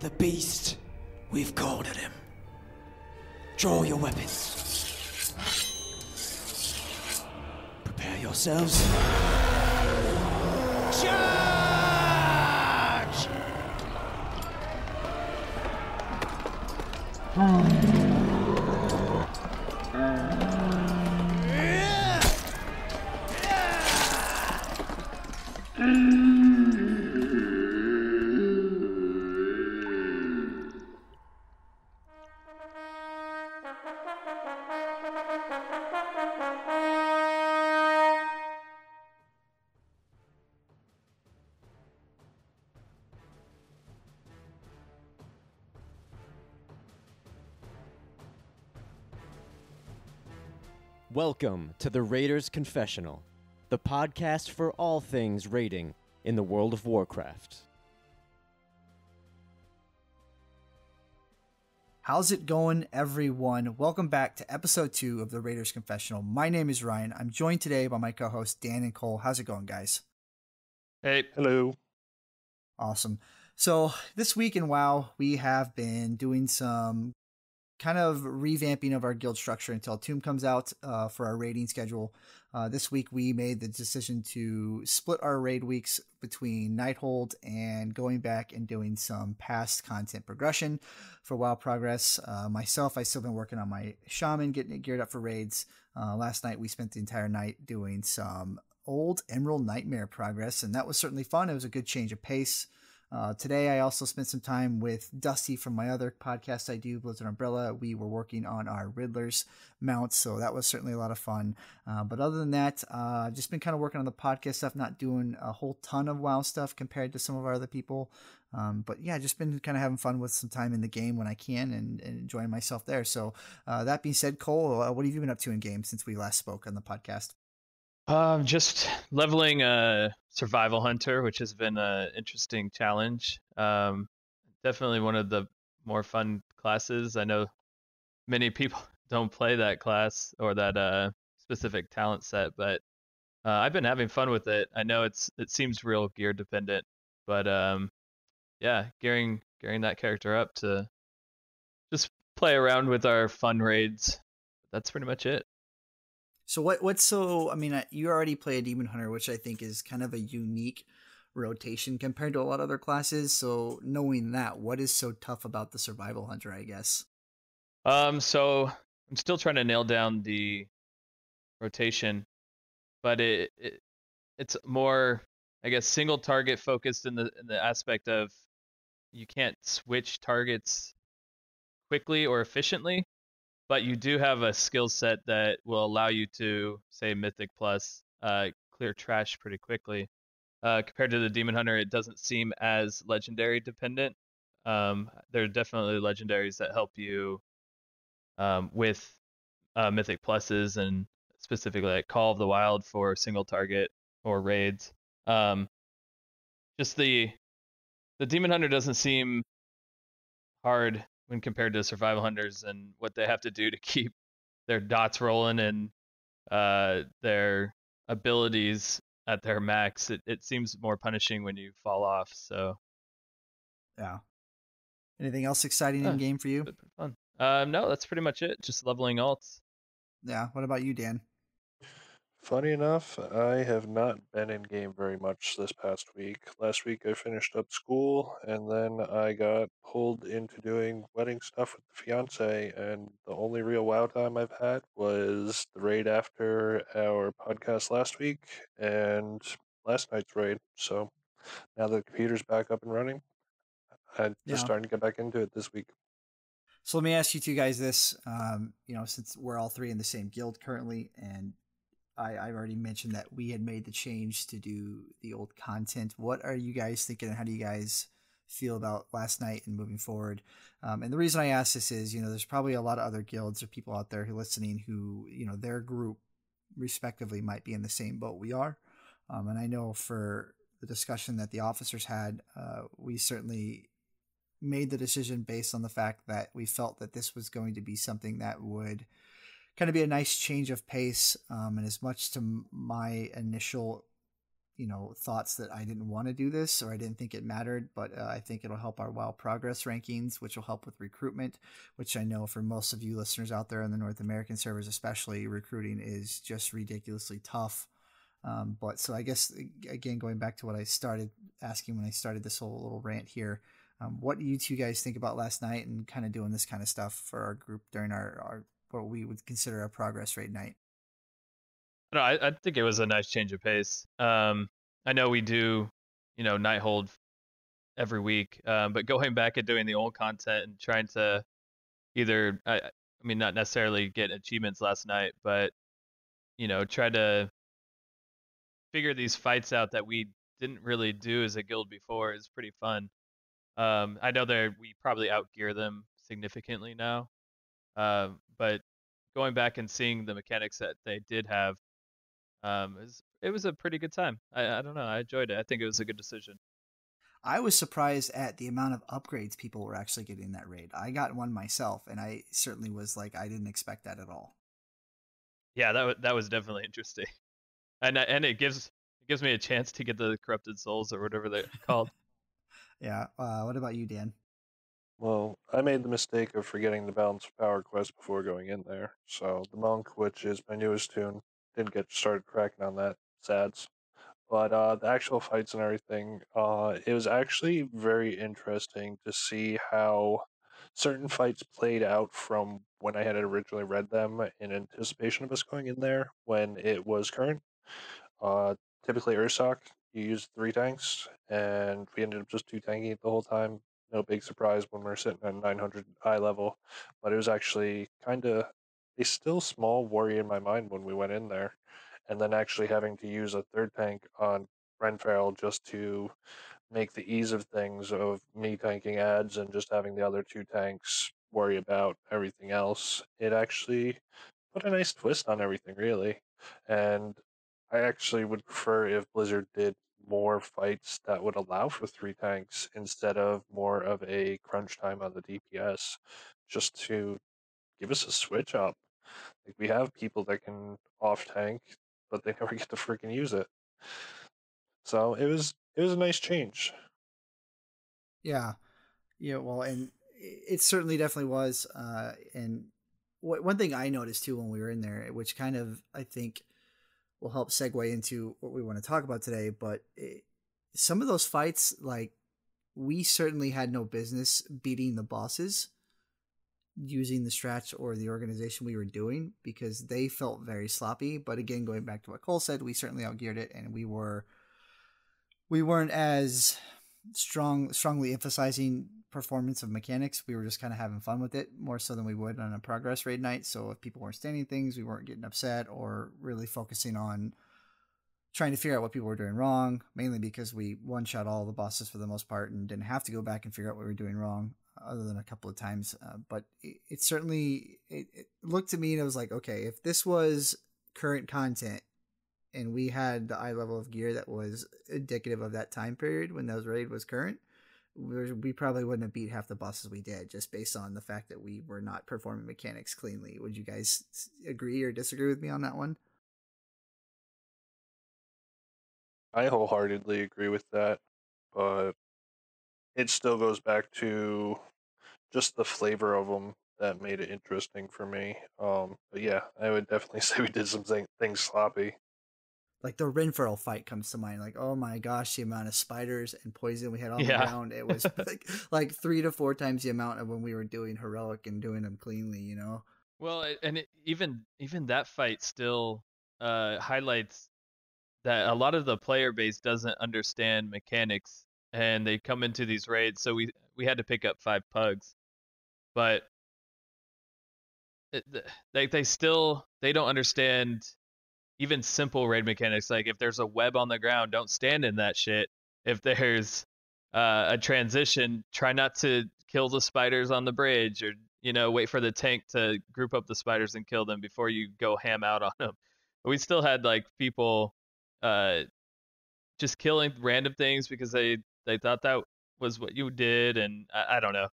The beast. We've cornered him. Draw your weapons. Prepare yourselves. Charge! Welcome to the Raiders Confessional, the podcast for all things raiding in the World of Warcraft. How's it going, everyone? Welcome back to episode 2 of the Raiders Confessional. My name is Ryan. I'm joined today by my co-hosts Dan and Cole. How's it going, guys? Hey. Hello. Awesome. So this week in WoW, we have been doing some kind of revamping of our guild structure until Tomb comes out for our raiding schedule. This week we made the decision to split our raid weeks between Nighthold and going back and doing some past content progression for WoW Progress. Myself, I've still been working on my Shaman, getting it geared up for raids. Last night we spent the entire night doing some old Emerald Nightmare progress, and that was certainly fun. It was a good change of pace. Today, I also spent some time with Dusty from my other podcast I do, Blizzard Umbrella. We were working on our Riddler's mount, so that was certainly a lot of fun. But other than that, I've just been kind of working on the podcast stuff, not doing a whole ton of WoW stuff compared to some of our other people. But yeah, just been kind of having fun with some time in the game when I can and enjoying myself there. So that being said, Cole, what have you been up to in game since we last spoke on the podcast? Just leveling Survival Hunter, which has been an interesting challenge. Definitely one of the more fun classes. I know many people don't play that class or that specific talent set, but I've been having fun with it. I know it seems real gear dependent, but yeah, gearing that character up to just play around with our fun raids. That's pretty much it. So what's so, I mean, you already play a Demon Hunter, which I think is kind of a unique rotation compared to a lot of other classes. So knowing that, what is so tough about the Survival Hunter, I guess? So I'm still trying to nail down the rotation, but it's more, I guess, single target focused in the aspect of you can't switch targets quickly or efficiently. But you do have a skill set that will allow you to, say, Mythic Plus, clear trash pretty quickly. Compared to the Demon Hunter, it doesn't seem as legendary dependent. There are definitely legendaries that help you with Mythic Pluses, and specifically like Call of the Wild for single target or raids. Just the Demon Hunter doesn't seem hard when compared to Survival Hunters and what they have to do to keep their dots rolling and their abilities at their max. It seems more punishing when you fall off. So, yeah. Anything else exciting in game for you? Fun. No, that's pretty much it. Just leveling alts. Yeah. What about you, Dan? Funny enough, I have not been in game very much this past week. Last week I finished up school, and then I got pulled into doing wedding stuff with the fiance, and the only real WoW time I've had was the raid after our podcast last week and last night's raid. So now the computer's back up and running, I'm just starting to get back into it this week. So let me ask you two guys this, since we're all three in the same guild currently, and I've already mentioned that we had made the change to do the old content. What are you guys thinking, and how do you guys feel about last night and moving forward? And the reason I ask this is, there's probably a lot of other guilds or people out there who are listening who, their group respectively might be in the same boat we are. And I know for the discussion that the officers had, we certainly made the decision based on the fact that we felt that this was going to be something that would kind of be a nice change of pace. And as much to my initial thoughts that I didn't want to do this or I didn't think it mattered, but I think it'll help our WoW progress rankings, which will help with recruitment, which I know for most of you listeners out there in the North American servers, especially, recruiting is just ridiculously tough. But so I guess, again, going back to what I started asking when I started this whole little rant here, what do you two guys think about last night and kind of doing this kind of stuff for our group during our what we would consider a progress rate night? No, I think it was a nice change of pace. I know we do, night hold every week, but going back and doing the old content and trying to either, I mean, not necessarily get achievements last night, but try to figure these fights out that we didn't really do as a guild before is pretty fun. I know we probably outgear them significantly now, but going back and seeing the mechanics that they did have, it was a pretty good time. I don't know, I enjoyed it. I think it was a good decision. I was surprised at the amount of upgrades people were actually getting in that raid. I got one myself, and I certainly was like, I didn't expect that at all. Yeah, that was definitely interesting, and it gives me a chance to get the corrupted souls or whatever they're called. Yeah. What about you, Dan? Well, I made the mistake of forgetting the Balance of Power quest before going in there. So the Monk, which is my newest tune, didn't get started cracking on that. Sads. But the actual fights and everything, it was actually very interesting to see how certain fights played out from when I had originally read them in anticipation of us going in there when it was current. Uh, Typically Ursoc, you use 3 tanks, and we ended up just 2 tanking it the whole time. No big surprise when we're sitting at 900 eye level, but it was actually kind of a still small worry in my mind when we went in there, and then actually having to use a 3rd tank on Renfarrell just to make the ease of things of me tanking ads and just having the other 2 tanks worry about everything else. It actually put a nice twist on everything, really. And I actually would prefer if Blizzard did more fights that would allow for 3 tanks instead of more of a crunch time on the DPS, just to give us a switch up. Like, we have people that can off tank, but they never get to freaking use it. So it was a nice change. Yeah. Yeah. Well, and it certainly definitely was. And one thing I noticed too when we were in there, which kind of I think will help segue into what we want to talk about today, but some of those fights, like, we certainly had no business beating the bosses using the strats or the organization we were doing because they felt very sloppy. But again, going back to what Cole said, we certainly outgeared it, and we weren't as strongly emphasizing performance of mechanics. We were just kind of having fun with it more so than we would on a progress raid night. So if people weren't standing things, we weren't getting upset or really focusing on trying to figure out what people were doing wrong, mainly because we one-shot all the bosses for the most part and didn't have to go back and figure out what we were doing wrong other than a couple of times. But it certainly it looked to me and it was like, okay, if this was current content and we had the eye level of gear that was indicative of that time period when those raid was current, we probably wouldn't have beat half the bosses we did just based on the fact that we were not performing mechanics cleanly. Would you guys agree or disagree with me on that one? I wholeheartedly agree with that, but it still goes back to just the flavor of them that made it interesting for me. But yeah, I would definitely say we did some things sloppy. Like the Renfurl fight comes to mind. Like, oh my gosh, the amount of spiders and poison we had on the Yeah. ground. It was like 3 to 4 times the amount of when we were doing heroic and doing them cleanly, you know? Well, even that fight still highlights that a lot of the player base doesn't understand mechanics, and they come into these raids. So we had to pick up 5 pugs, but they don't understand even simple raid mechanics. Like if there's a web on the ground, don't stand in that shit. If there's a transition, try not to kill the spiders on the bridge, or wait for the tank to group up the spiders and kill them before you go ham out on them. But we still had like people uh, just killing random things because they thought that was what you did, and I don't know.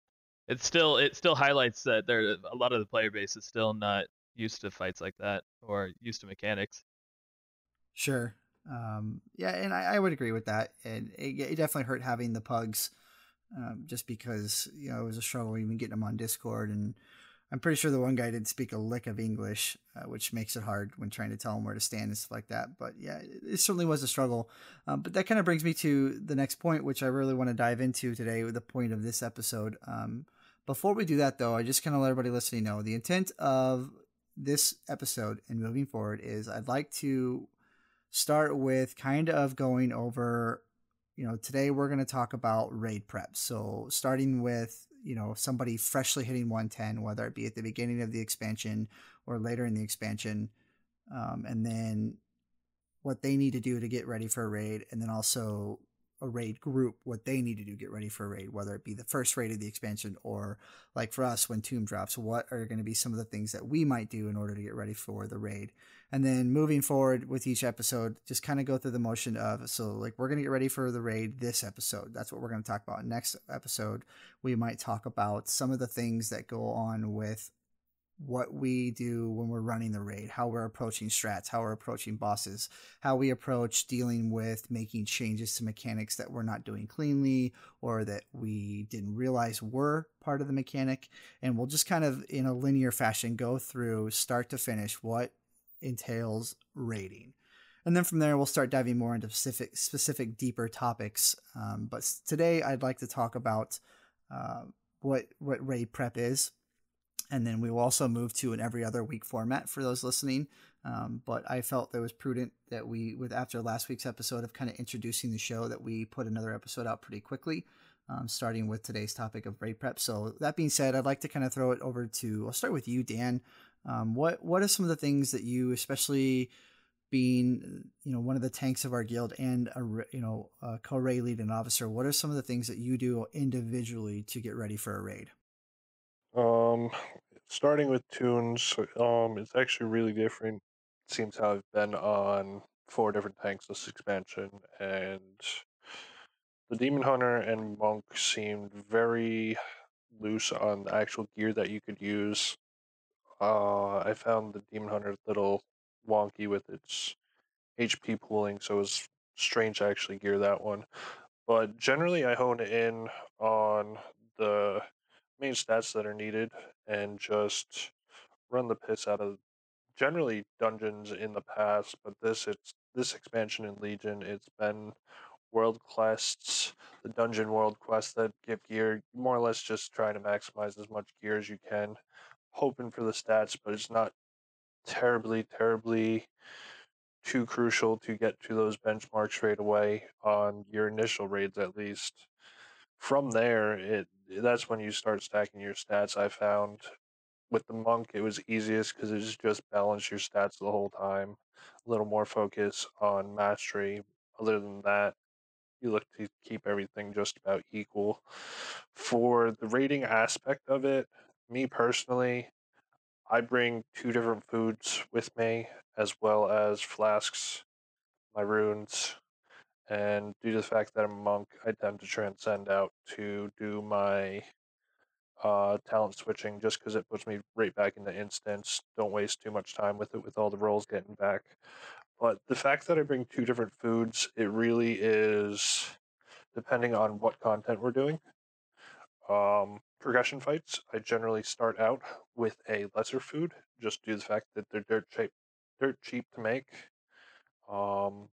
It still highlights that there a lot of the player base is still not used to fights like that or used to mechanics. Sure. Yeah, and I would agree with that. And it definitely hurt having the pugs, just because it was a struggle even getting them on Discord. And I'm pretty sure the one guy didn't speak a lick of English, which makes it hard when trying to tell him where to stand and stuff like that. But yeah, it certainly was a struggle. But that kind of brings me to the next point, which I really want to dive into today, with the point of this episode. Before we do that, though, I just kind of let everybody listening know the intent of this episode and moving forward is I'd like to start with kind of going over, today we're going to talk about raid prep. So starting with, somebody freshly hitting 110, whether it be at the beginning of the expansion or later in the expansion, and then what they need to do to get ready for a raid, and then also a raid group, what they need to do to get ready for a raid, whether it be the first raid of the expansion or like for us when Tomb drops, what are going to be some of the things that we might do in order to get ready for the raid. And then moving forward with each episode, just kind of go through the motion of, so like we're going to get ready for the raid this episode. That's what we're going to talk about. Next episode, we might talk about some of the things that go on with what we do when we're running the raid, how we're approaching strats, how we're approaching bosses, how we approach dealing with making changes to mechanics that we're not doing cleanly or that we didn't realize were part of the mechanic. And we'll just kind of in a linear fashion go through start to finish what entails raiding. And then from there, we'll start diving more into specific deeper topics. But today I'd like to talk about what raid prep is. And then we will also move to an every other week format for those listening. But I felt that it was prudent that after last week's episode of kind of introducing the show, that we put another episode out pretty quickly, starting with today's topic of raid prep. So that being said, I'd like to kind of throw it over to, I'll start with you, Dan. What are some of the things that you, especially being, one of the tanks of our guild and a co-raid lead and officer, what are some of the things that you do individually to get ready for a raid? Starting with tunes, it's actually really different. Seems how I've been on 4 different tanks this expansion, and the Demon Hunter and Monk seemed very loose on the actual gear that you could use. I found the Demon Hunter a little wonky with its HP pooling, so it was strange to actually gear that one. But generally, I hone in on the main stats that are needed and just run the piss out of generally dungeons in the past. But this expansion in Legion, it's been world quests, the dungeon world quests that give gear, more or less just trying to maximize as much gear as you can, hoping for the stats, but it's not terribly too crucial to get to those benchmarks straight away on your initial raids at least. From there, that's when you start stacking your stats. I found with the monk it was easiest because it's just balance your stats the whole time. A little more focus on mastery. Other than that, you look to keep everything just about equal. For the rating aspect of it, me personally, I bring 2 different foods with me, as well as flasks, my runes, and due to the fact that I'm a monk, I tend to transcend out to do my talent switching just because it puts me right back into instance. Don't waste too much time with it with all the rolls getting back. But the fact that I bring 2 different foods, it really is depending on what content we're doing. Progression fights, I generally start out with a lesser food, just due to the fact that they're dirt cheap to make. Um,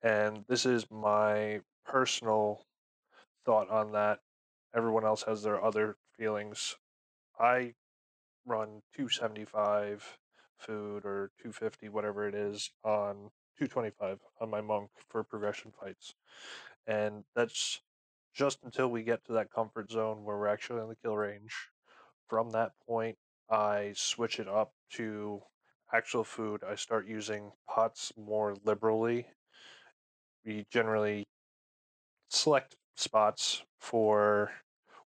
and this is my personal thought on that. Everyone else has their other feelings. I run 275 food or 250, whatever it is, on 225 on my monk for progression fights. And that's just until we get to that comfort zone where we're actually on the kill range. From that point, I switch it up to actual food. I start using pots more liberally. We generally select spots for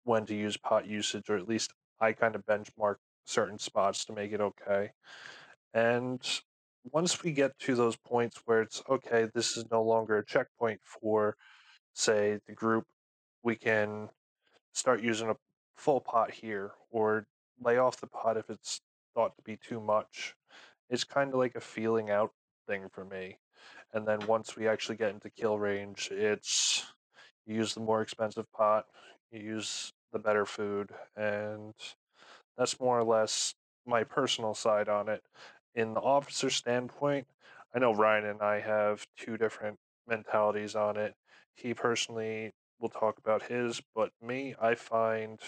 when to use pot usage, or at least I kind of benchmark certain spots to make it okay. And once we get to those points where it's okay, this is no longer a checkpoint for, say, the group, we can start using a full pot here or lay off the pot if it's thought to be too much. It's kind of like a feeling out thing for me. And then once we actually get into kill range, it's you use the more expensive pot, you use the better food, and that's more or less my personal side on it. In the officer standpoint, I know Ryan and I have two different mentalities on it. He personally will talk about his, but me, I find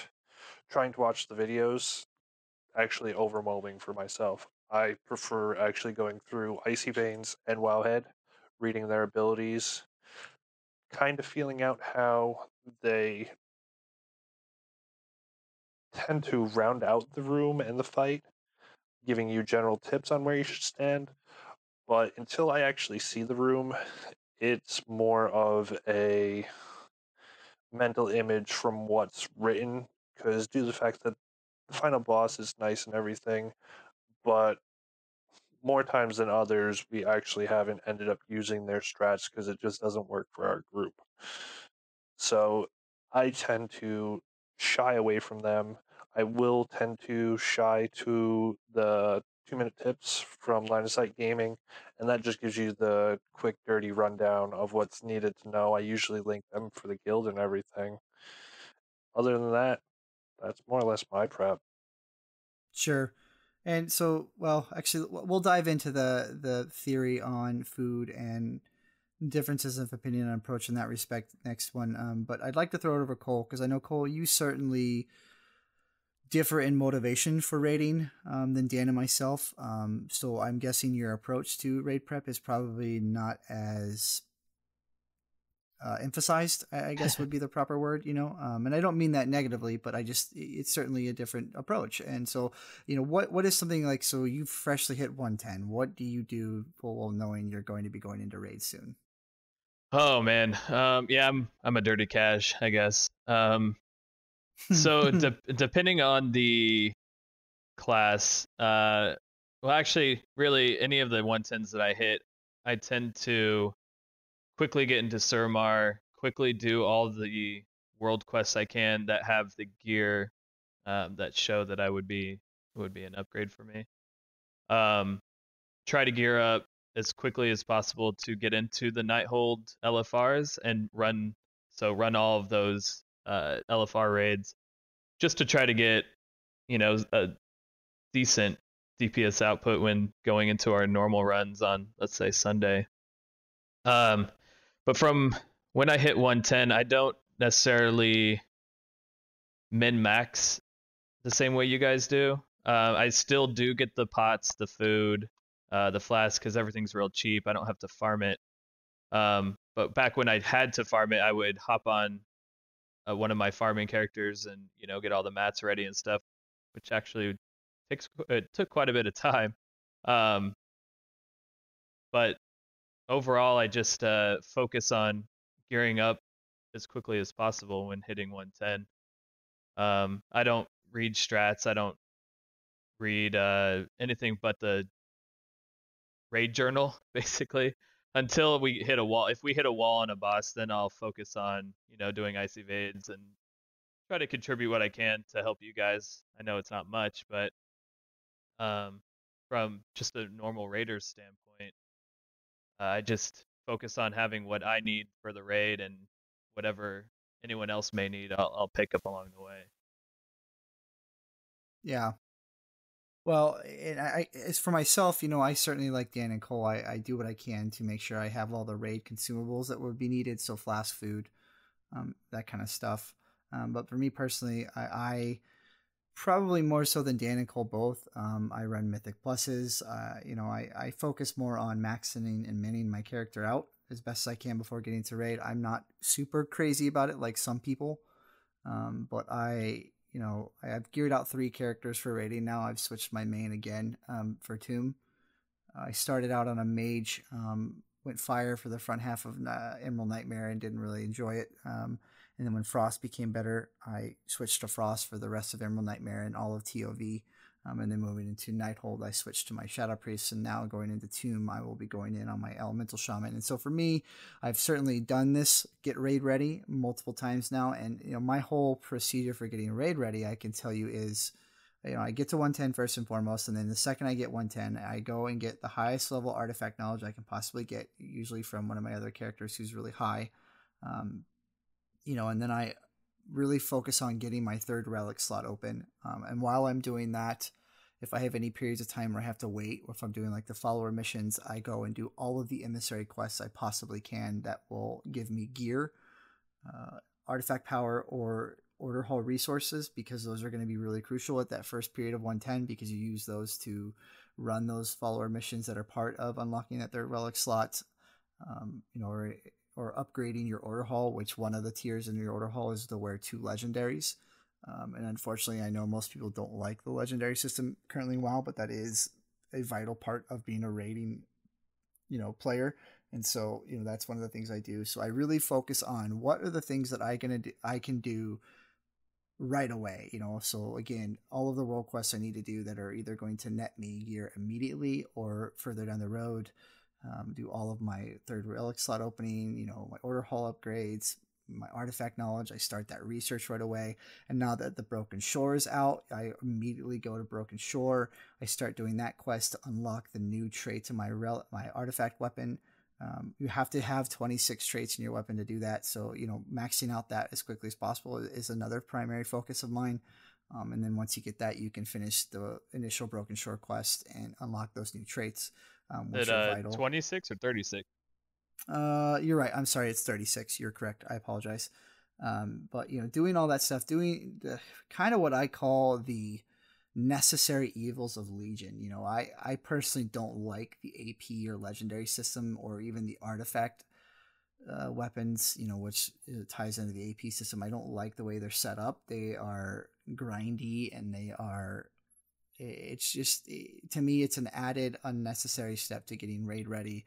trying to watch the videos actually overwhelming for myself. I prefer actually going through Icy Veins and Wowhead, reading their abilities, kind of feeling out how they tend to round out the room and the fight, giving you general tips on where you should stand. But until I actually see the room, it's more of a mental image from what's written. Because due to the fact that the final boss is nice and everything, but more times than others, we actually haven't ended up using their strats because it just doesn't work for our group. So I tend to shy away from them. I will tend to shy to the 2-minute tips from Line of Sight Gaming, and that just gives you the quick, dirty rundown of what's needed to know. I usually link them for the guild and everything. Other than that, that's more or less my prep. Sure. And so, well, actually, we'll dive into the theory on food and differences of opinion and approach in that respect next one. But I'd like to throw it over Cole, because I know, Cole, you certainly differ in motivation for raiding than Dan and myself. So I'm guessing your approach to raid prep is probably not as emphasized, I guess would be the proper word, and I don't mean that negatively, but it's certainly a different approach. And so, what is something like, so you freshly hit 110, what do you do full well knowing you're going to be going into raid soon? Oh man, yeah, I'm a dirty cash, I guess. So depending on the class, well, actually, really, any of the 110s that I hit, I tend to quickly get into Suramar, quickly do all the world quests I can that have the gear that show that would be an upgrade for me. Try to gear up as quickly as possible to get into the Nighthold LFRs and run all of those LFR raids just to try to get a decent DPS output when going into our normal runs on, let's say, Sunday. But from when I hit 110, I don't necessarily min max the same way you guys do. I still do get the pots, the food, the flask, because everything's real cheap. I don't have to farm it. But back when I had to farm it, I would hop on one of my farming characters and get all the mats ready and stuff, which actually took quite a bit of time. But overall, I just focus on gearing up as quickly as possible when hitting 110. I don't read strats. I don't read anything but the raid journal, basically, until we hit a wall. If we hit a wall on a boss, then I'll focus on doing icy evades and try to contribute what I can to help you guys. I know it's not much, but from just a normal raider's standpoint, I just focus on having what I need for the raid, and whatever anyone else may need, I'll pick up along the way. Yeah. Well, and as for myself, I certainly, like Dan and Cole, I do what I can to make sure I have all the raid consumables that would be needed. So flask food, that kind of stuff. But for me personally, I probably more so than Dan and Cole both, I run Mythic Pluses. I focus more on maxing and minning my character out as best as I can before getting to raid. I'm not super crazy about it like some people, but I've geared out 3 characters for raiding now. I've switched my main again for Tomb. I started out on a mage, went fire for the front half of Emerald Nightmare and didn't really enjoy it. And then when Frost became better, I switched to Frost for the rest of Emerald Nightmare and all of TOV. And then moving into Nighthold, I switched to my Shadow Priest, and now going into Tomb, I will be going in on my Elemental Shaman. And so for me, I've certainly done this, get raid ready, multiple times now. And my whole procedure for getting raid ready, I can tell you, is I get to 110 first and foremost, and then the second I get 110, I go and get the highest level artifact knowledge I can possibly get, usually from one of my other characters who's really high. And then I really focus on getting my third relic slot open. And while I'm doing that, if I have any periods of time where I have to wait, or if I'm doing like the follower missions, I go and do all of the emissary quests I possibly can that will give me gear, artifact power, or order hall resources, because those are going to be really crucial at that first period of 110, because you use those to run those follower missions that are part of unlocking that third relic slot, or upgrading your order hall, which one of the tiers in your order hall is to wear 2 legendaries. And unfortunately, I know most people don't like the legendary system currently in WoW, but that is a vital part of being a raiding, player. And so, that's one of the things I do. So I really focus on what are the things that I can do right away. So again, all of the world quests I need to do that are either going to net me gear immediately or further down the road. Do all of my third relic slot opening, my order hall upgrades, my artifact knowledge. I start that research right away. And now that the Broken Shore is out, I immediately go to Broken Shore. I start doing that quest to unlock the new trait to my artifact weapon. You have to have 26 traits in your weapon to do that. So, maxing out that as quickly as possible is another primary focus of mine. And then once you get that, you can finish the initial Broken Shore quest and unlock those new traits, which are vital. 26 or 36? You're right. I'm sorry. It's 36. You're correct. I apologize. But doing all that stuff, doing the kind of what I call the necessary evils of Legion. I personally don't like the AP or legendary system, or even the artifact weapons, which ties into the AP system. I don't like the way they're set up. They are grindy, and it's just, to me, it's an added unnecessary step to getting raid ready.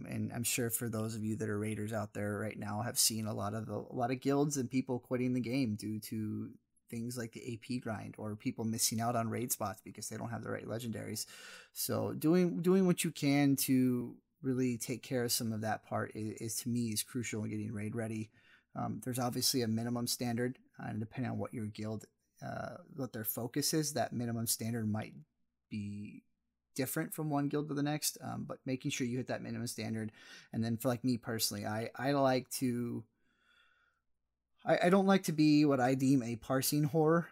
And I'm sure for those of you that are raiders out there right now have seen a lot of guilds and people quitting the game due to things like the AP grind, or people missing out on raid spots because they don't have the right legendaries. So doing what you can to really take care of some of that part is to me is crucial in getting raid ready. There's obviously a minimum standard, and depending on what your guild, what their focus is, that minimum standard might be different from one guild to the next, but making sure you hit that minimum standard. And then for like me personally, I like to, I don't like to be what I deem a parsing whore.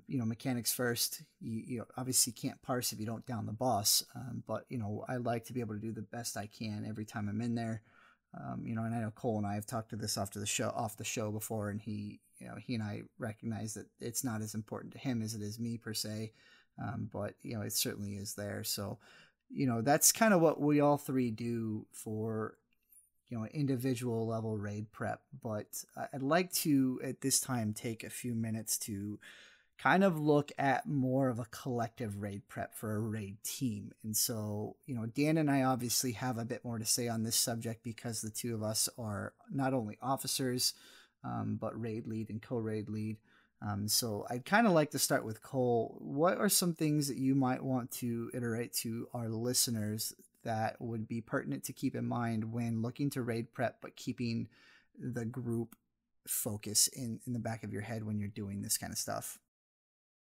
Mechanics first. You obviously can't parse if you don't down the boss. But I like to be able to do the best I can every time I'm in there. And I know Cole and I have talked to this off the show before, and he and I recognize that it's not as important to him as it is me per se. But it certainly is there. So, that's kind of what we all three do for individual level raid prep. But I'd like to at this time take a few minutes to kind of look at more of a collective raid prep for a raid team. And so, Dan and I obviously have a bit more to say on this subject, because the two of us are not only officers, but raid lead and co-raid lead. So I'd kind of like to start with Cole. What are some things that you might want to iterate to our listeners that would be pertinent to keep in mind when looking to raid prep, but keeping the group focus in the back of your head when you're doing this kind of stuff?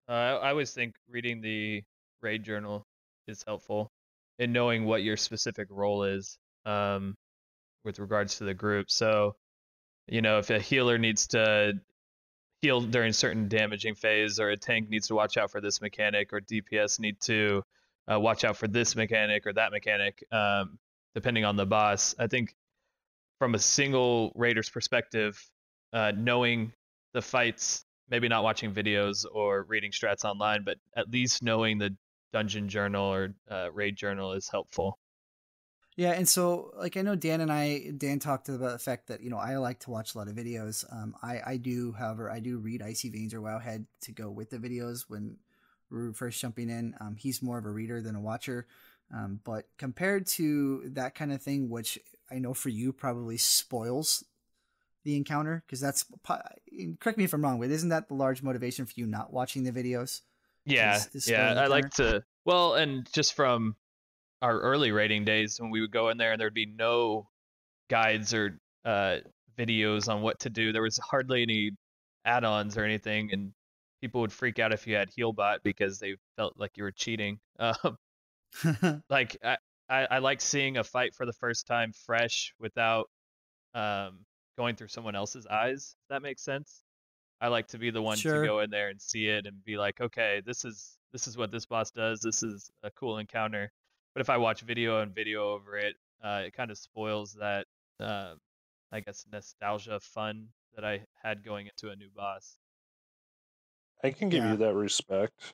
I always think reading the raid journal is helpful in knowing what your specific role is, with regards to the group. So, if a healer needs to heal during certain damaging phase, or a tank needs to watch out for this mechanic, or DPS need to watch out for this mechanic or that mechanic, depending on the boss. I think from a single raider's perspective, knowing the fights, maybe not watching videos or reading strats online, but at least knowing the dungeon journal or raid journal is helpful. Yeah, and so I know Dan talked about the fact that I like to watch a lot of videos. I do, however, I do read Icy Veins or Wowhead to go with the videos when we're first jumping in. He's more of a reader than a watcher, but compared to that kind of thing, which I know for you probably spoils the encounter, because that's, correct me if I'm wrong, but isn't that the large motivation for you not watching the videos? Yeah, I like to. Well, and just from our early raiding days, when we would go in there and there'd be no guides or videos on what to do. There was hardly any add-ons or anything, and people would freak out if you had heal bot because they felt like you were cheating. Like I like seeing a fight for the first time fresh without um, going through someone else's eyes. If that makes sense. I like to be the one to Sure. go in there and see it and be like, okay, this is what this boss does. This is a cool encounter. But if I watch video and video over it, it kind of spoils that, uh, I guess, nostalgia fun that I had going into a new boss. I can give Yeah. you that respect.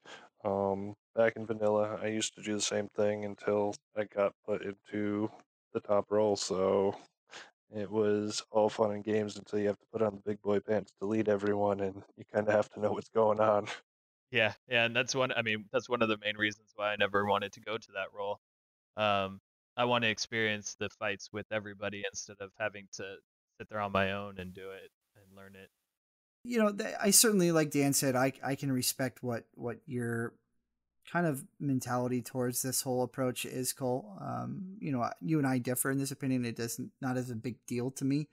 Back in vanilla, I used to do the same thing until I got put into the top role. So it was all fun and games until you have to put on the big boy pants to lead everyone, and you kind of have to know what's going on. Yeah, yeah, and that's one. I mean, that's one of the main reasons why I never wanted to go to that role. Um, I want to experience the fights with everybody instead of having to sit there on my own and do it and learn it. I certainly, like Dan said, I can respect what your kind of mentality towards this whole approach is, Cole. You and I differ in this opinion. It doesn't not as a big deal to me,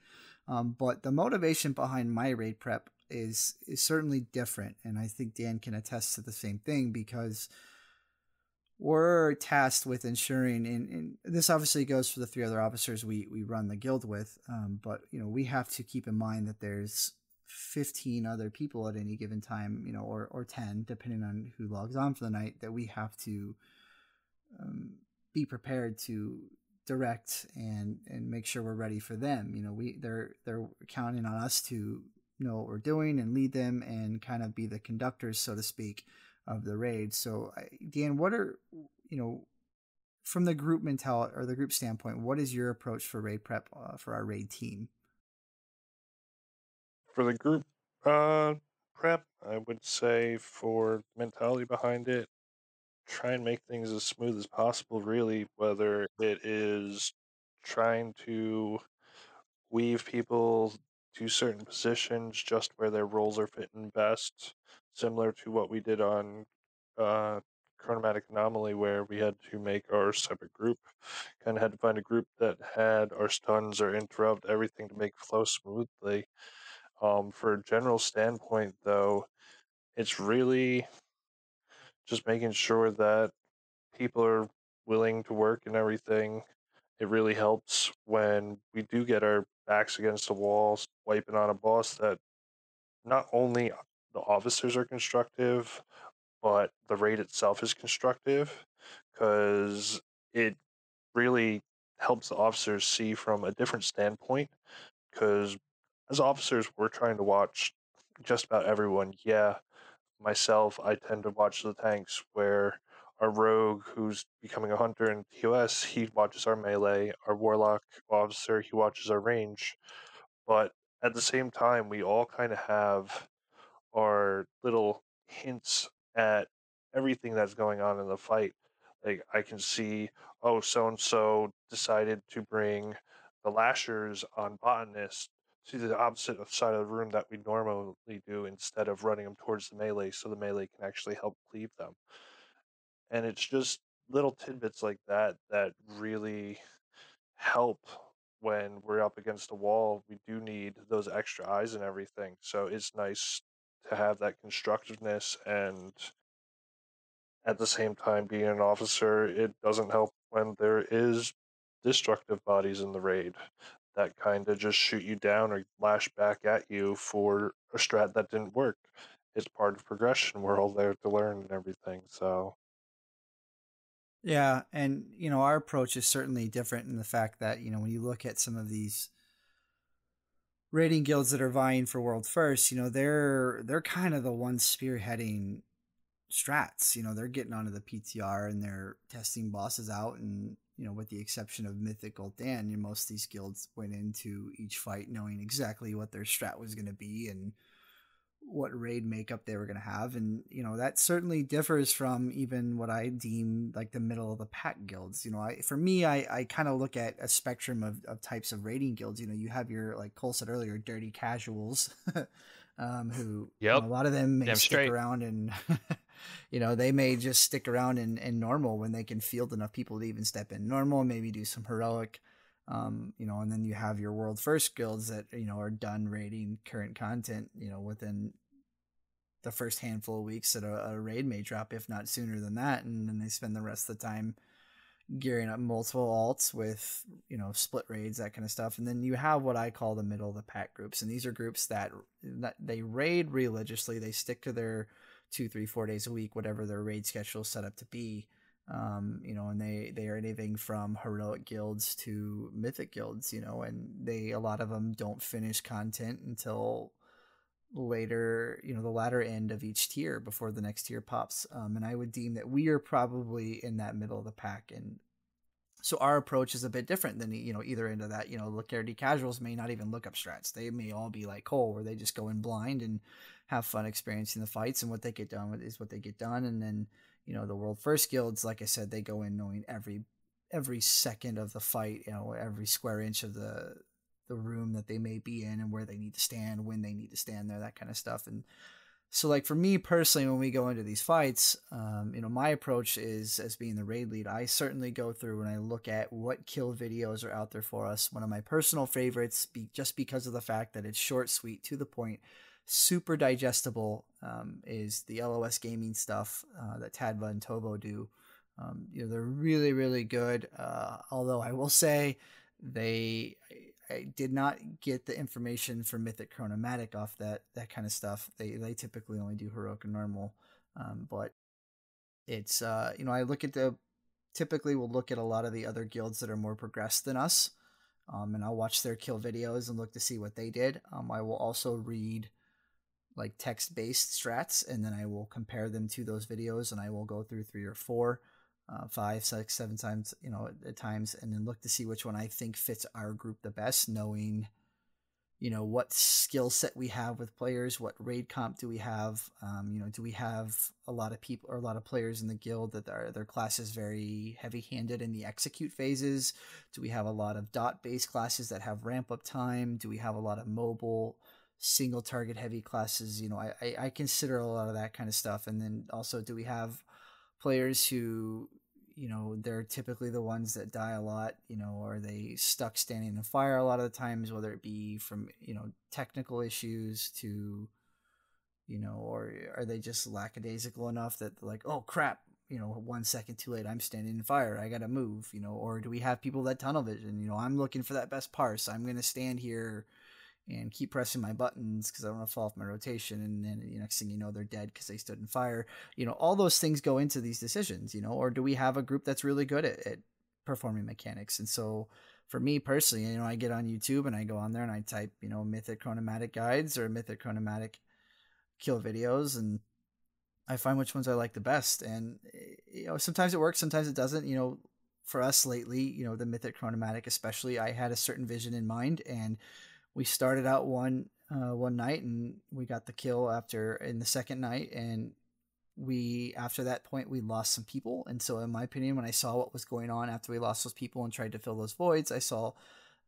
but the motivation behind my raid prep is certainly different, and I think Dan can attest to the same thing because we're tasked with ensuring, and this obviously goes for the three other officers we run the guild with, but we have to keep in mind that there's 15 other people at any given time, or 10 depending on who logs on for the night, that we have to be prepared to direct and make sure we're ready for them. They're counting on us to know what we're doing and lead them and kind of be the conductors, so to speak, of the raid. So, Dan, what are from the group mentality or the group standpoint, what is your approach for raid prep for our raid team? For the group prep, I would say for mentality behind it, try and make things as smooth as possible, really, whether it is trying to weave people to certain positions just where their roles are fitting best, similar to what we did on uh, Chronomatic Anomaly, where we had to make our separate group. Kind of had to find a group that had our stuns or interrupt everything to make flow smoothly. For a general standpoint, though, it's really just making sure that people are willing to work and everything. It really helps when we do get our backs against the walls, wiping on a boss that not only the officers are constructive, but the raid itself is constructive, because it really helps the officers see from a different standpoint. Because as officers, we're trying to watch just about everyone. Yeah, myself, I tend to watch the tanks, where our rogue, who's becoming a hunter in TOS, he watches our melee. Our warlock officer, he watches our range. But at the same time, we all kind of have our little hints at everything that's going on in the fight. Like, I can see, oh, so and so decided to bring the lashers on botanist to the opposite side of the room that we normally do, instead of running them towards the melee so the melee can actually help cleave them. And it's just little tidbits like that that really help when we're up against a wall. We do need those extra eyes and everything. So it's nice to have that constructiveness, and at the same time, being an officer, it doesn't help when there is destructive bodies in the raid that kind of just shoot you down or lash back at you for a strat that didn't work. It's part of progression. We're all there to learn and everything. So Yeah, and our approach is certainly different in the fact that when you look at some of these raiding guilds that are vying for world first, they're kind of the ones spearheading strats. They're getting onto the PTR and they're testing bosses out, and with the exception of Mythical Dan, most of these guilds went into each fight knowing exactly what their strat was going to be and what raid makeup they were going to have. And that certainly differs from even what I deem like the middle of the pack guilds. For me, I kind of look at a spectrum of types of raiding guilds. You have your, like Cole said earlier, dirty casuals, who a Yep, lot of them may damn stick straight. around and they may just stick around in normal when they can field enough people to even step in normal, maybe do some heroic. And then you have your world first guilds that are done raiding current content within the first handful of weeks that a raid may drop, if not sooner than that, and then they spend the rest of the time gearing up multiple alts with split raids, that kind of stuff. And then you have what I call the middle of the pack groups, and these are groups that they raid religiously. They stick to their 2, 3, 4 days a week, whatever their raid schedule is set up to be. And they are anything from heroic guilds to mythic guilds, and a lot of them don't finish content until later, the latter end of each tier before the next tier pops. And I would deem that we are probably in that middle of the pack. And so our approach is a bit different than, either end of that. Lucarity casuals may not even look up strats. They may all be like Cole, where they just go in blind and have fun experiencing the fights, and what they get done with is what they get done. And then, the world first guilds, like I said, they go in knowing every second of the fight, every square inch of the room that they may be in, and where they need to stand, when they need to stand there, that kind of stuff. And so, like, for me personally, when we go into these fights, my approach is, as being the raid lead, I certainly go through and I look at what kill videos are out there for us. One of my personal favorites, just because of the fact that it's short, sweet, to the point, super digestible, is the LOS gaming stuff that Tadva and Tovo do. They're really, really good. Although I will say, I did not get the information for Mythic Chronomatic off that kind of stuff. They typically only do heroic and normal, but it's I typically will look at a lot of the other guilds that are more progressed than us, and I'll watch their kill videos and look to see what they did. I will also read like text-based strats, and then I will compare them to those videos, and I will go through 3 or 4. 5, 6, 7 times, at times, and then look to see which one I think fits our group the best, knowing, what skill set we have with players, what raid comp do we have, do we have a lot of people or a lot of players in the guild that their class is very heavy-handed in the execute phases? Do we have a lot of dot-based classes that have ramp-up time? Do we have a lot of mobile single target heavy classes? I consider a lot of that kind of stuff. And then also, do we have players who, they're typically the ones that die a lot, or they stuck standing in fire a lot of the times, whether it be from, technical issues to, or are they just lackadaisical enough that they're like, oh crap, 1 second too late, I'm standing in fire, I gotta move, or do we have people that tunnel vision, I'm looking for that best parse, I'm going to stand here and keep pressing my buttons because I don't want to fall off my rotation, and then next thing you know, they're dead because they stood in fire. All those things go into these decisions, or do we have a group that's really good at performing mechanics? And so for me personally, I get on YouTube and I go on there and I type, Mythic Chronomatic guides or Mythic Chronomatic kill videos, and I find which ones I like the best. And, sometimes it works, sometimes it doesn't. For us lately, the Mythic Chronomatic especially, I had a certain vision in mind, and we started out one night and we got the kill in the second night, and after that point we lost some people. And so in my opinion, when I saw what was going on after we lost those people and tried to fill those voids, I saw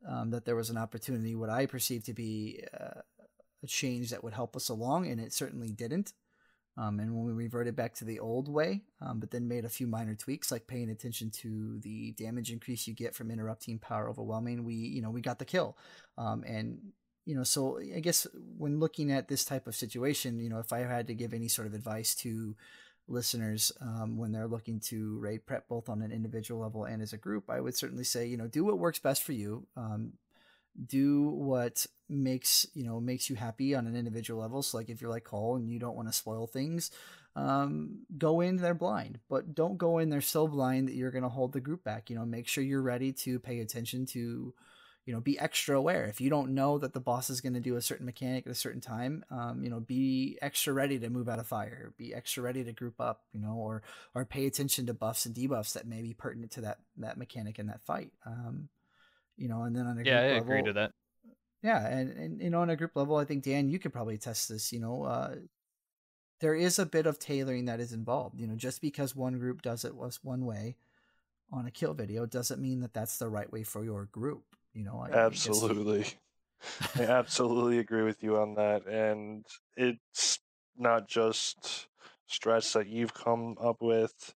that there was an opportunity, what I perceived to be a change that would help us along, and it certainly didn't. And when we reverted back to the old way, but then made a few minor tweaks, like paying attention to the damage increase you get from interrupting power overwhelming, we got the kill. So I guess when looking at this type of situation, if I had to give any sort of advice to listeners when they're looking to raid prep both on an individual level and as a group, I would certainly say, do what works best for you. Do what makes you happy on an individual level. So like if you're like Cole and you don't want to spoil things, go in there blind, but don't go in there so blind that you're going to hold the group back. Make sure you're ready to pay attention to, be extra aware. If you don't know that the boss is going to do a certain mechanic at a certain time, be extra ready to move out of fire, be extra ready to group up, or pay attention to buffs and debuffs that may be pertinent to that mechanic in that fight. And then on a group I level, agree to that. Yeah, and on a group level, I think, Dan, you could probably test this. There is a bit of tailoring that is involved. Just because one group does it was one way on a kill video doesn't mean that that's the right way for your group. Absolutely. I absolutely agree with you on that. And it's not just stress that you've come up with.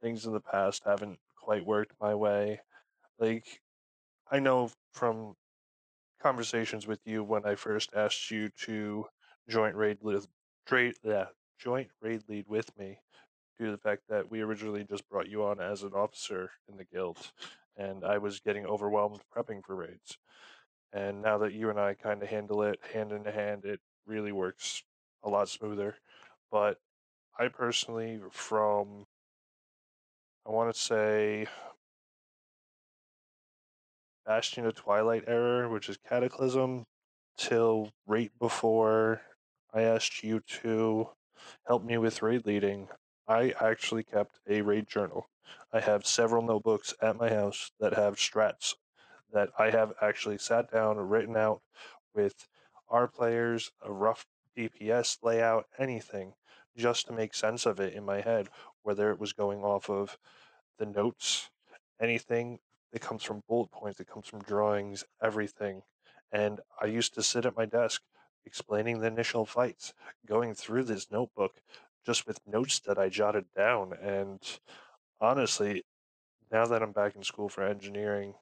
Things in the past haven't quite worked my way. Like, I know from conversations with you when I first asked you to join joint raid lead with me, due to the fact that we originally just brought you on as an officer in the guild, and I was getting overwhelmed prepping for raids. And now that you and I kind of handle it hand in hand, it really works a lot smoother. But I personally, from I want to say Bastion of Twilight era, which is Cataclysm, till right before I asked you to help me with raid leading, I actually kept a raid journal. I have several notebooks at my house that have strats that I have actually sat down and written out with our players, a rough DPS layout, anything, just to make sense of it in my head, whether it was going off of the notes, anything that comes from bullet points, that comes from drawings, everything. And I used to sit at my desk explaining the initial fights, going through this notebook just with notes that I jotted down. And honestly, now that I'm back in school for engineering,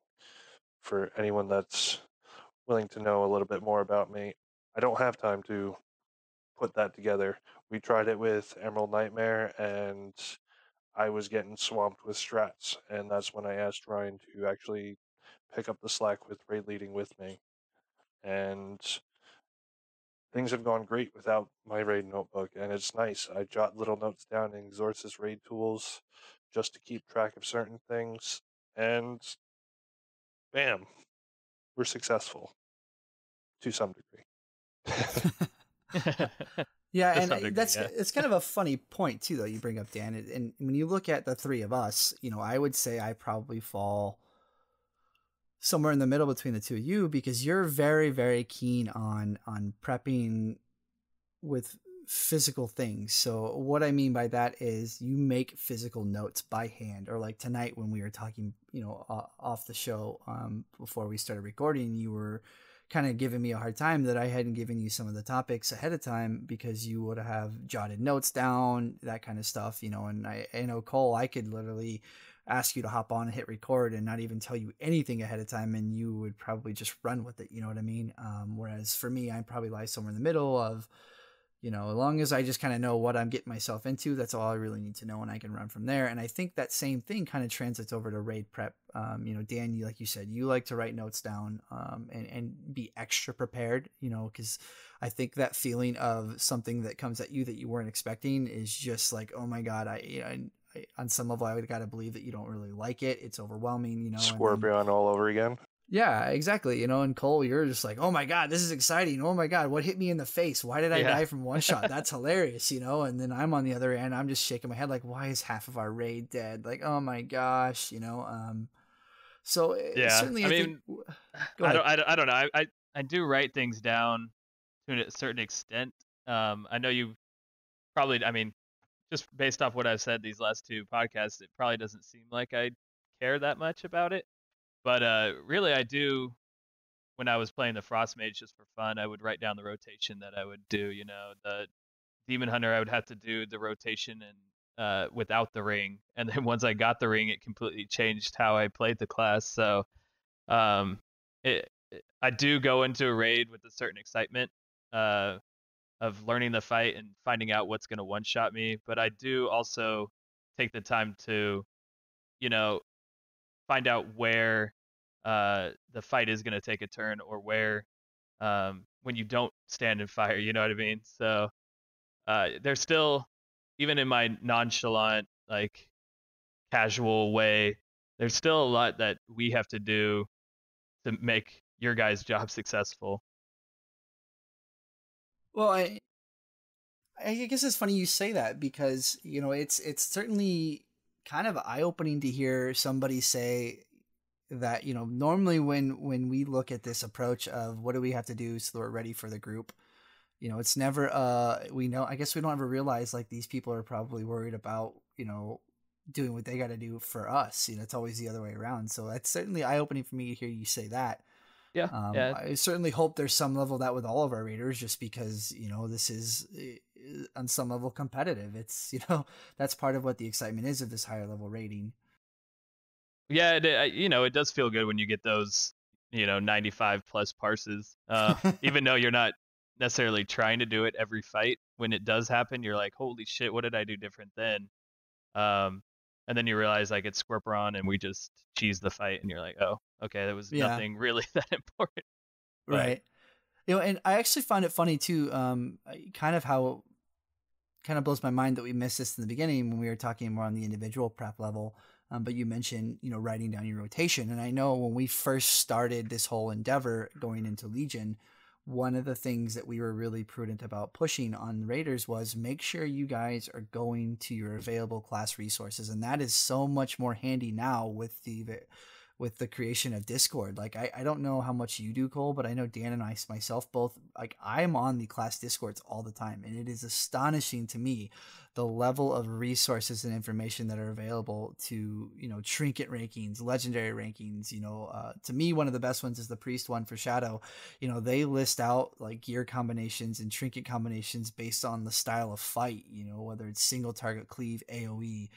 for anyone that's willing to know a little bit more about me, I don't have time to put that together. We tried it with Emerald Nightmare, and I was getting swamped with strats, and that's when I asked Ryan to actually pick up the slack with raid leading with me. And things have gone great without my raid notebook, and it's nice. I jot little notes down in Exorcist raid tools just to keep track of certain things, and bam, we're successful to some degree. Yeah, To and some degree, that's yeah. it's kind of a funny point too, though you bring up, Dan. And when you look at the three of us, I would say I probably fall somewhere in the middle between the two of you, because you're very, very keen on prepping with physical things. So what I mean by that is you make physical notes by hand, or like tonight when we were talking, off the show, before we started recording, you were kind of giving me a hard time that I hadn't given you some of the topics ahead of time because you would have jotted notes down, that kind of stuff, and I know, Cole, I could literally ask you to hop on and hit record and not even tell you anything ahead of time, and you would probably just run with it. You know what I mean? Whereas for me, I probably lie somewhere in the middle of, as long as I just kind of know what I'm getting myself into, that's all I really need to know, and I can run from there. And I think that same thing kind of translates over to raid prep. Dan, like you said, you like to write notes down, and be extra prepared, because I think that feeling of something that comes at you that you weren't expecting is just like, oh my God, I on some level, I would got to believe that you don't really like it. It's overwhelming, And then, Scorpion all over again. yeah, exactly. And Cole, you're just like, oh my God, this is exciting. Oh my God, what hit me in the face? Why did I die from one shot? That's hilarious, And then I'm on the other end, I'm just shaking my head like, why is half of our raid dead? Like, oh my gosh, So Yeah, certainly, I think. mean, Go ahead. I don't know. I do write things down to a certain extent. I know you probably, I mean, just based off what I've said these last two podcasts, it probably doesn't seem like I care that much about it. But really, I do. When I was playing the Frost Mage just for fun, I would write down the rotation that I would do. The Demon Hunter, I would have to do the rotation and without the ring, and then once I got the ring, it completely changed how I played the class. So um, I do go into a raid with a certain excitement of learning the fight and finding out what's going to one shot me. But I do also take the time to, you know, find out where the fight is going to take a turn, or where when you don't stand and fire, you know what I mean? So there's still, even in my nonchalant, like casual way, there's still a lot that we have to do to make your guys' job successful. Well, I guess it's funny you say that, because it's certainly kind of eye opening to hear somebody say that, normally when we look at this approach of what do we have to do so that we're ready for the group, it's never I guess we don't ever realize like these people are probably worried about doing what they got to do for us. It's always the other way around. So that's certainly eye opening for me to hear you say that. Yeah, yeah. I certainly hope there's some level of that with all of our raiders, just because this is on some level competitive. It's that's part of what the excitement is of this higher level rating. Yeah, it does feel good when you get those 95 plus parses, even though you're not necessarily trying to do it every fight. when it does happen, you're like, holy shit, what did I do different then? And then you realize like it's Scorpion and we just cheese the fight, and you're like, oh, okay, there was Yeah. nothing really that important. But Right. And I actually find it funny too, kind of how kind of blows my mind that we missed this in the beginning when we were talking more on the individual prep level. But you mentioned, writing down your rotation. And I know when we first started this whole endeavor going into Legion, one of the things that we were really prudent about pushing on Raiders was make sure you guys are going to your available class resources. And that is so much more handy now with the creation of Discord. Like, I don't know how much you do, Cole, but I know Dan and I myself both, like, I'm on the class Discords all the time, and it is astonishing to me the level of resources and information that are available to, trinket rankings, legendary rankings. To me, one of the best ones is the priest one for Shadow. They list out like gear combinations and trinket combinations based on the style of fight, whether it's single target, cleave, AoE.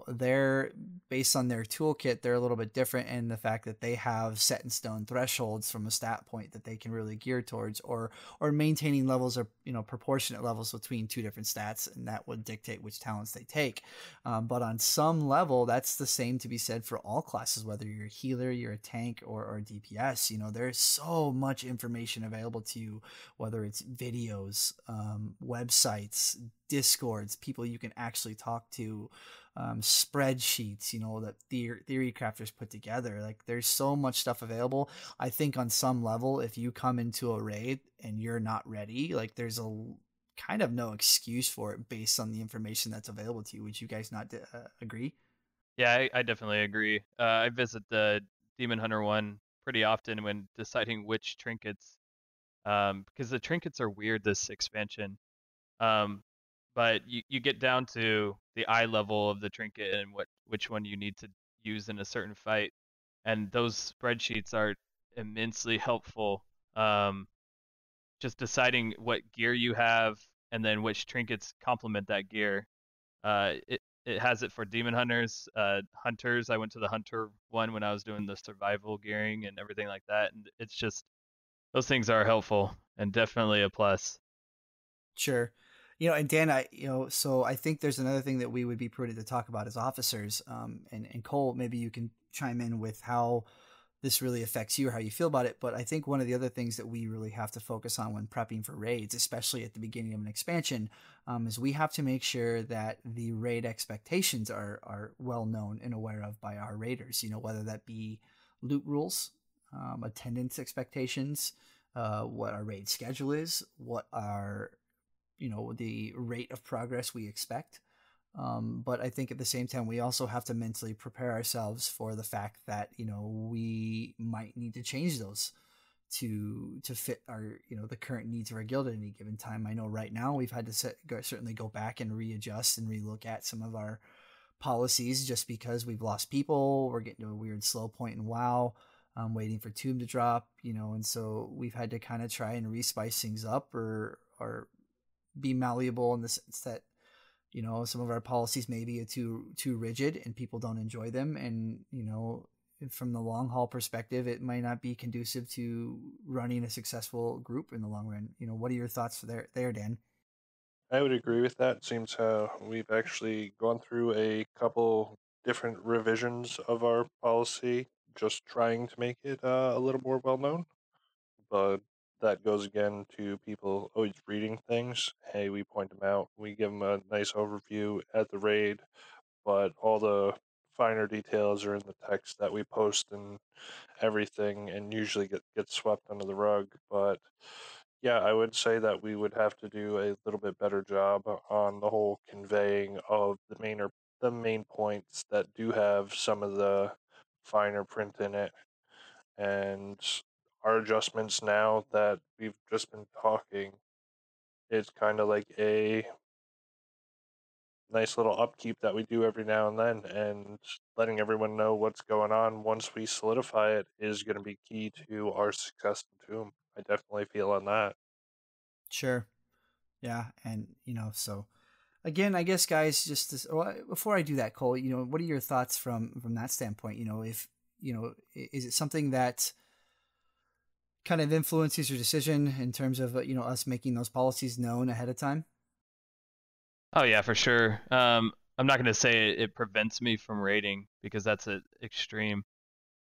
They're based on their toolkit, they're a little bit different in the fact that they have set in stone thresholds from a stat point that they can really gear towards, or maintaining levels or proportionate levels between two different stats, and that would dictate which talents they take. But on some level, that's the same to be said for all classes, whether you're a healer, you're a tank, or DPS. There's so much information available to you, whether it's videos, websites, discords, people you can actually talk to, spreadsheets, that theory crafters put together. Like, there's so much stuff available. I think on some level, if you come into a raid and you're not ready, like, there's a kind of no excuse for it based on the information that's available to you. Would you guys not agree? yeah, I definitely agree. I visit the Demon Hunter one pretty often when deciding which trinkets, because the trinkets are weird this expansion. Um, but you get down to the eye level of the trinket and which one you need to use in a certain fight, and those spreadsheets are immensely helpful. Just deciding what gear you have and then which trinkets complement that gear. It has it for demon hunters, hunters. I went to the hunter one when I was doing the survival gearing and everything like that, and it's just those things are helpful and definitely a plus. Sure. And Dan, so I think there's another thing that we would be prudent to talk about as officers. And Cole, maybe you can chime in with how this really affects you or how you feel about it. But I think one of the other things that we really have to focus on when prepping for raids, especially at the beginning of an expansion, is we have to make sure that the raid expectations are well known and aware of by our raiders, whether that be loot rules, attendance expectations, what our raid schedule is, what our the rate of progress we expect. But I think at the same time, we also have to mentally prepare ourselves for the fact that, we might need to change those to fit our, the current needs of our guild at any given time. I know right now we've had to certainly go back and readjust and relook at some of our policies just because we've lost people. We're getting to a weird slow point in WoW. Waiting for Tomb to drop, and so we've had to kind of try and respice things up or be malleable in the sense that some of our policies maybe are too rigid and people don't enjoy them, and from the long haul perspective it might not be conducive to running a successful group in the long run. What are your thoughts there, Dan? I would agree with that. Seems we've actually gone through a couple different revisions of our policy, just trying to make it a little more well known. But that goes again to people always reading things. Hey, we point them out, we give them a nice overview at the raid, but all the finer details are in the text that we post and everything, and usually get swept under the rug. But yeah, I would say that we would have to do a little bit better job on the whole conveying of the main points that do have some of the finer print in it. And our adjustments now that we've just been talking, it's kind of like a nice little upkeep that we do every now and then, and letting everyone know what's going on once we solidify it is going to be key to our success in Tomb. I definitely feel on that. Sure. Yeah. And so again, I guess, guys, just before I do that, Cole, what are your thoughts from that standpoint? If is it something that kind of influences your decision in terms of us making those policies known ahead of time? Oh yeah, for sure. I'm not gonna say it prevents me from raiding because that's a extreme.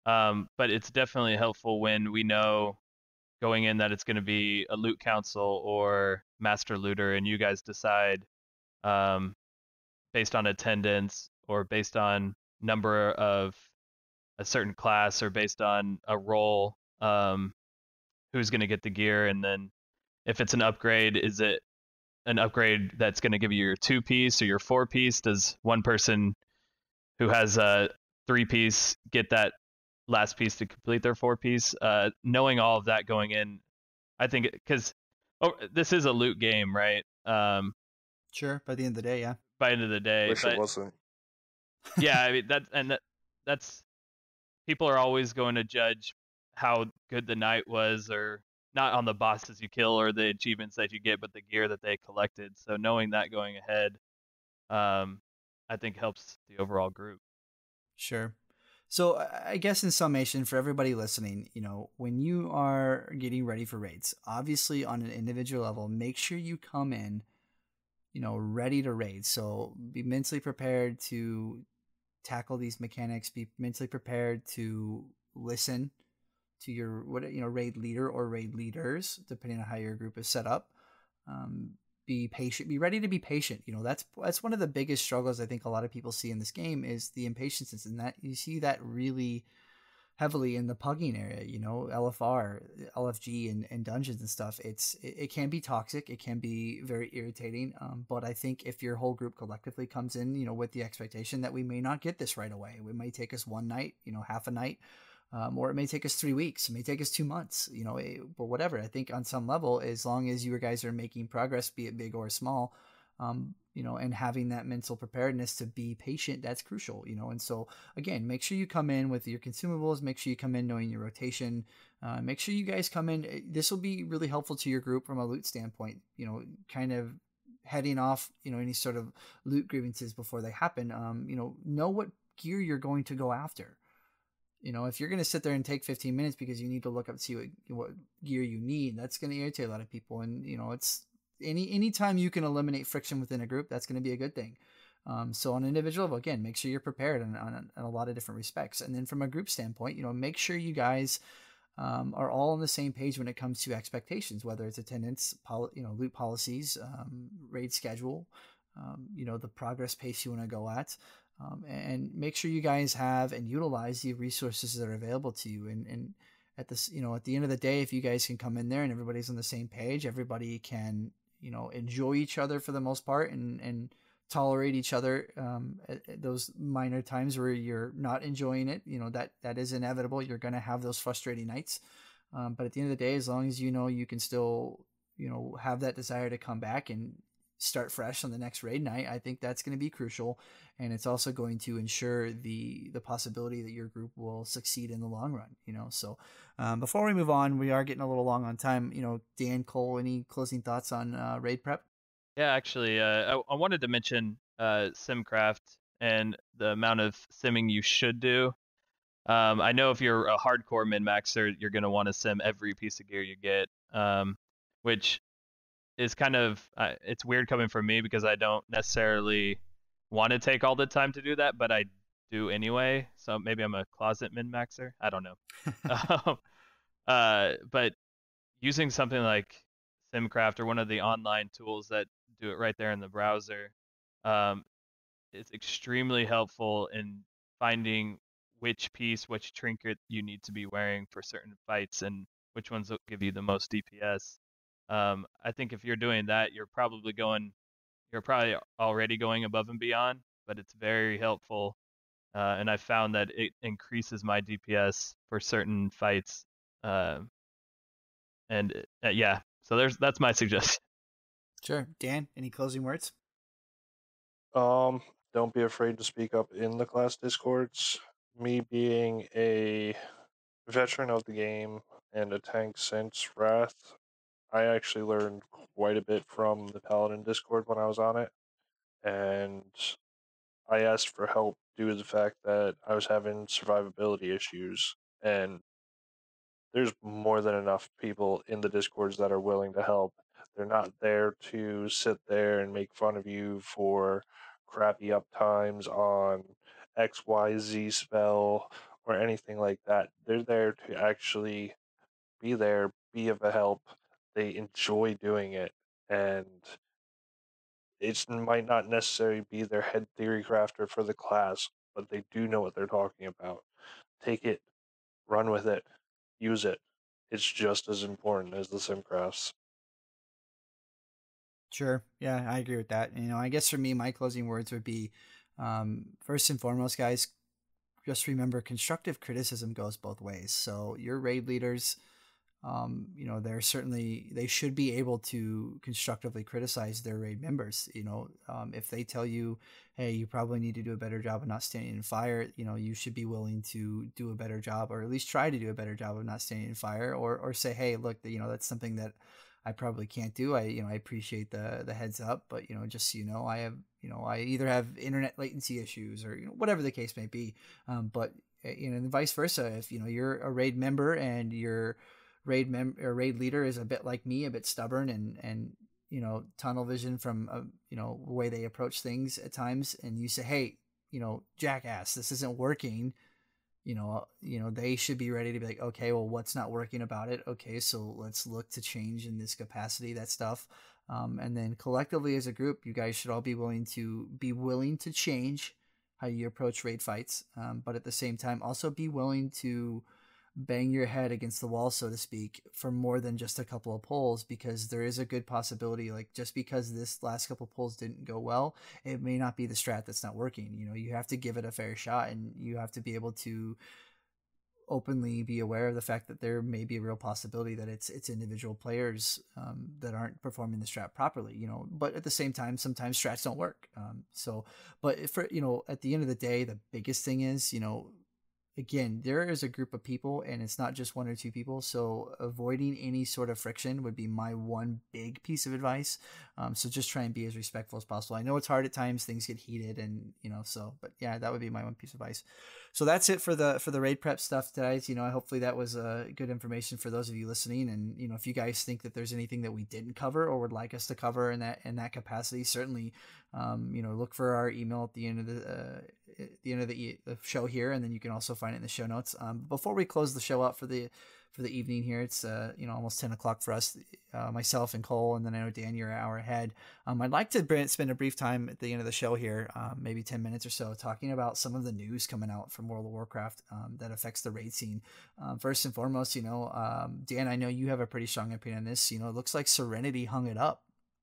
But it's definitely helpful when we know going in that it's going to be a loot council or master looter, and you guys decide um, based on attendance or based on number of a certain class or based on a role, who's going to get the gear, and then if it's an upgrade, is it an upgrade that's going to give you your 2-piece or your 4-piece? Does one person who has a 3-piece get that last piece to complete their 4-piece? Knowing all of that going in, I think, because this is a loot game, right? Sure. By the end of the day, yeah. By the end of the day, Wish it but wasn't. yeah, I mean that's people are always going to judge how good the night was, or not on the bosses you kill or the achievements that you get, but the gear that they collected. So knowing that going ahead, I think helps the overall group. Sure. So I guess in summation for everybody listening, when you are getting ready for raids, obviously on an individual level, make sure you come in, ready to raid. So be mentally prepared to tackle these mechanics, be mentally prepared to listen to your raid leader or raid leaders, depending on how your group is set up. Um, be patient, be ready to be patient. That's one of the biggest struggles I think a lot of people see in this game is the impatience, and that you see that really heavily in the pugging area, LFR, LFG, and dungeons and stuff. It can be toxic, it can be very irritating, but I think if your whole group collectively comes in, with the expectation that we may not get this right away, it may take us one night, half a night, or it may take us 3 weeks, it may take us 2 months, but whatever. I think on some level, as long as you guys are making progress, be it big or small, and having that mental preparedness to be patient, that's crucial, and so again, make sure you come in with your consumables, make sure you come in knowing your rotation, make sure you guys come in. This will be really helpful to your group from a loot standpoint, kind of heading off, any sort of loot grievances before they happen. Know what gear you're going to go after. If you're going to sit there and take 15 minutes because you need to look up to see what gear you need, that's going to irritate a lot of people. And, it's anytime you can eliminate friction within a group, that's going to be a good thing. So on an individual level, again, make sure you're prepared on a lot of different respects. And then from a group standpoint, make sure you guys are all on the same page when it comes to expectations, whether it's attendance, loot policies, raid schedule, the progress pace you want to go at. And make sure you guys have and utilize the resources that are available to you. And at this, at the end of the day, if you guys can come in there and everybody's on the same page, everybody can, enjoy each other for the most part, and tolerate each other at those minor times where you're not enjoying it. That is inevitable. You're going to have those frustrating nights. But at the end of the day, as long as you can still, have that desire to come back and start fresh on the next raid night, I think that's going to be crucial, and it's also going to ensure the possibility that your group will succeed in the long run. So before we move on, we are getting a little long on time. Dan, Cole, any closing thoughts on raid prep? Yeah, actually, I wanted to mention SimCraft and the amount of simming you should do. I know if you're a hardcore min-maxer, you're going to want to sim every piece of gear you get, which is kind of it's weird coming from me because I don't necessarily want to take all the time to do that, but I do anyway. So maybe I'm a closet min-maxer. I don't know. But using something like SimCraft or one of the online tools that do it right there in the browser, um, it's extremely helpful in finding which piece, which trinket you need to be wearing for certain fights and which ones will give you the most DPS. I think if you're doing that, you're probably already going above and beyond, but it's very helpful. And I found that it increases my DPS for certain fights. And yeah, so that's my suggestion. Sure. Dan, any closing words? Don't be afraid to speak up in the class discords. Me being a veteran of the game and a tank since Wrath, I actually learned quite a bit from the Paladin Discord when I was on it, and I asked for help due to the fact that I was having survivability issues, and there's more than enough people in the Discords that are willing to help. They're not there to sit there and make fun of you for crappy uptimes on XYZ spell or anything like that. They're there to actually be there, be of a help. They enjoy doing it, and it might not necessarily be their head theory crafter for the class, but they do know what they're talking about. Take it, run with it, use it. It's just as important as the simcrafts. Sure. Yeah, I agree with that. I guess for me, my closing words would be, first and foremost, guys, just remember constructive criticism goes both ways. So your raid leaders, they should be able to constructively criticize their raid members. If they tell you, hey, you probably need to do a better job of not standing in fire, you should be willing to do a better job, or at least try to do a better job of not standing in fire, or say, hey, look, that's something that I probably can't do. I appreciate the heads up, but just so you know, I either have internet latency issues or whatever the case may be. But and vice versa. If you're a raid member and your raid leader is a bit like me, a bit stubborn and tunnel vision from the way they approach things at times, and you say, hey, jackass, this isn't working. They should be ready to be like, okay, well, what's not working about it? Okay, so let's look to change in this capacity, that stuff. And then collectively as a group, you guys should all be willing to change how you approach raid fights. But at the same time, also be willing to bang your head against the wall, so to speak, for more than just a couple of pulls, because there is a good possibility, like, just because this last couple of pulls didn't go well, it may not be the strat that's not working. You have to give it a fair shot, and you have to be able to openly be aware of the fact that there may be a real possibility that it's individual players that aren't performing the strat properly, but at the same time, sometimes strats don't work. But for, at the end of the day, the biggest thing is, again, there is a group of people, and it's not just one or two people. So avoiding any sort of friction would be my one big piece of advice. So just try and be as respectful as possible. I know it's hard at times; things get heated, and but yeah, that would be my one piece of advice. So that's it for the raid prep stuff today. Hopefully that was good information for those of you listening. And if you guys think that there's anything that we didn't cover or would like us to cover in that capacity, certainly look for our email at the end of the show here, and then you can also find it in the show notes. Before we close the show up for the evening here, it's almost 10 o'clock for us, myself and Cole, and then I know Dan, you're an hour ahead. I'd like to spend a brief time at the end of the show here, maybe 10 minutes or so, talking about some of the news coming out from World of Warcraft that affects the raid scene. First and foremost, Dan, I know you have a pretty strong opinion on this. It looks like Serenity hung it up.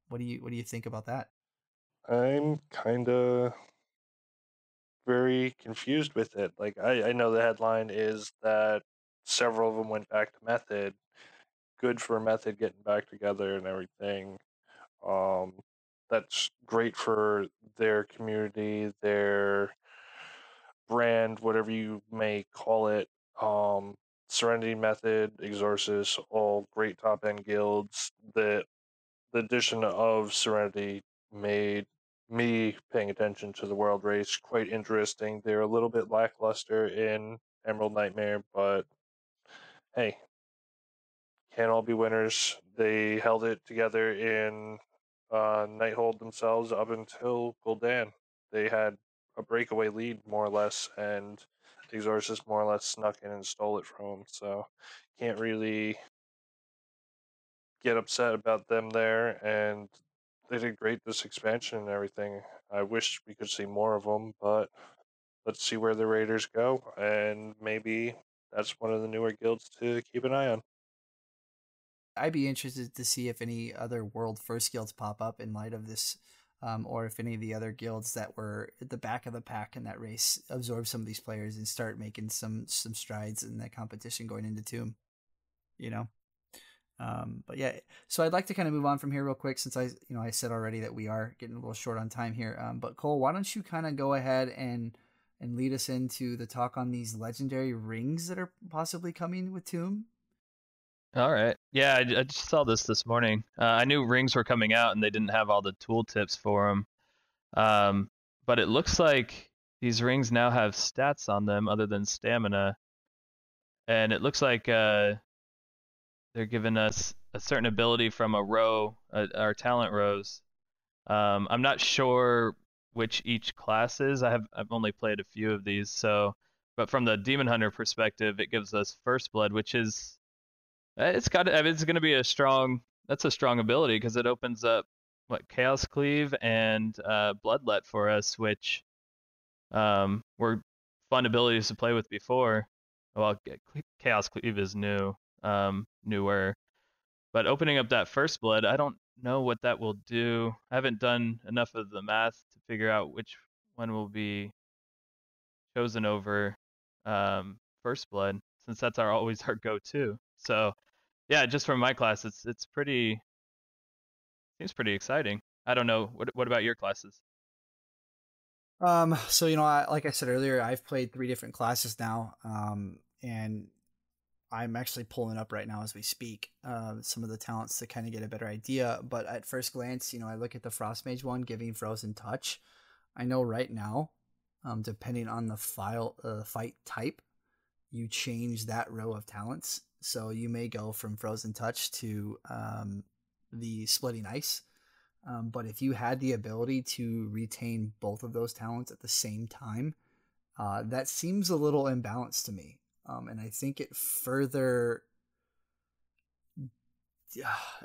What do you think about that? I'm kind of very confused with it. Like, I know the headline is that several of them went back to Method. Good for Method getting back together and everything. That's great for their community, their brand, whatever you may call it. Serenity, Method, Exorcist, all great top end guilds. The addition of Serenity made me paying attention to the world race quite interesting. They're a little bit lackluster in Emerald Nightmare, but hey, can't all be winners. They held it together in Nighthold themselves up until Gul'dan. They had a breakaway lead, more or less, and the Exorcist more or less snuck in and stole it from them. So can't really get upset about them there, and they did great this expansion and everything. I wish we could see more of them, but let's see where the Raiders go, and maybe that's one of the newer guilds to keep an eye on. I'd be interested to see if any other world first guilds pop up in light of this, or if any of the other guilds that were at the back of the pack in that race absorb some of these players and start making some strides in that competition going into Tomb. But yeah, so I'd like to kind of move on from here real quick, since I said already that we are getting a little short on time here. But Cole, why don't you kind of go ahead and lead us into the talk on these legendary rings that are possibly coming with Tomb? All right. Yeah, I just saw this morning. I knew rings were coming out, and they didn't have all the tooltips for them. But it looks like these rings now have stats on them other than stamina, and it looks like they're giving us a certain ability from a row, our talent rows. I'm not sure which each class is. I've only played a few of these, so but from the Demon Hunter perspective, it gives us First Blood, which is I mean, it's going to be a strong. That's a strong ability because it opens up what Chaos Cleave and Bloodlet for us, which were fun abilities to play with before. Well, Chaos Cleave is newer, but opening up that First Blood, I don't know what that will do. I haven't done enough of the math to figure out which one will be chosen over First Blood, since that's always our go-to. So yeah, just from my class, it's pretty seems pretty exciting. I don't know. What about your classes? So like I said earlier, I've played 3 different classes now, and I'm actually pulling up right now as we speak some of the talents to kind of get a better idea. But at first glance, I look at the Frost Mage one giving Frozen Touch. I know right now, depending on the fight type, you change that row of talents. So you may go from Frozen Touch to the Splitting Ice. But if you had the ability to retain both of those talents at the same time, that seems a little imbalanced to me. And I think it further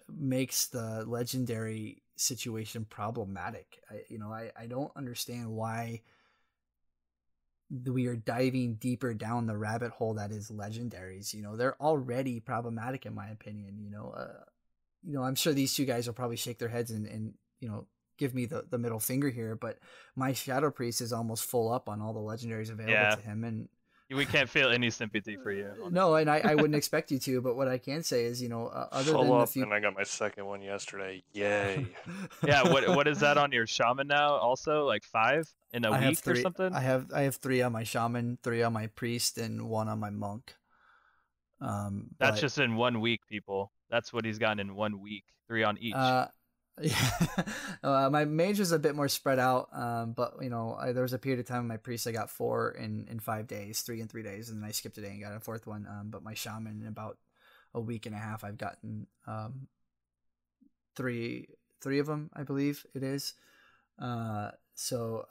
makes the legendary situation problematic. I don't understand why we are diving deeper down the rabbit hole that is legendaries. They're already problematic in my opinion. I'm sure these two guys will probably shake their heads and give me the middle finger here, but my Shadow Priest is almost full up on all the legendaries available Yeah, to him, and we can't feel any sympathy for you. Honestly. no, and I wouldn't expect you to, but what I can say is, other Full than the up, few, and I got my second one yesterday. Yay! Yeah, what is that on your shaman now? Also, like 5 in a I have week or 3. something? I have 3 on my shaman, 3 on my priest, and 1 on my monk. That's But just in 1 week, people. That's what he's gotten in 1 week. 3 on each. Yeah, my mage was a bit more spread out. But there was a period of time in my priest I got 4 in 5 days, 3 in 3 days, and then I skipped a day and got a 4th one. But my shaman in about a week and a half, I've gotten three of them, I believe it is. So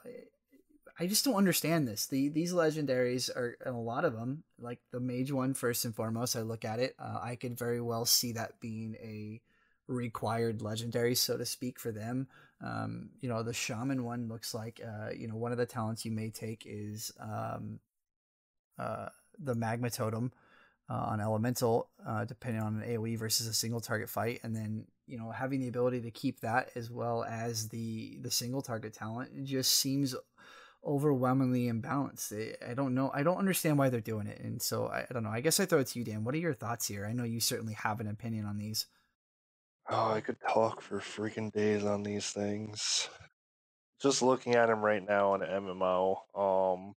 I just don't understand this. These legendaries are, and a lot of them, like the mage one first and foremost. I look at it, I could very well see that being a required legendary, so to speak, for them. The shaman one looks like one of the talents you may take is the magma totem on elemental, depending on an AoE versus a single target fight, and then having the ability to keep that as well as the single target talent, it just seems overwhelmingly imbalanced. I don't know. I don't understand why they're doing it, and so I don't know. I guess I throw it to you, Dan. What are your thoughts here? I know you certainly have an opinion on these. Oh, I could talk for freaking days on these things. Just looking at him right now on MMO,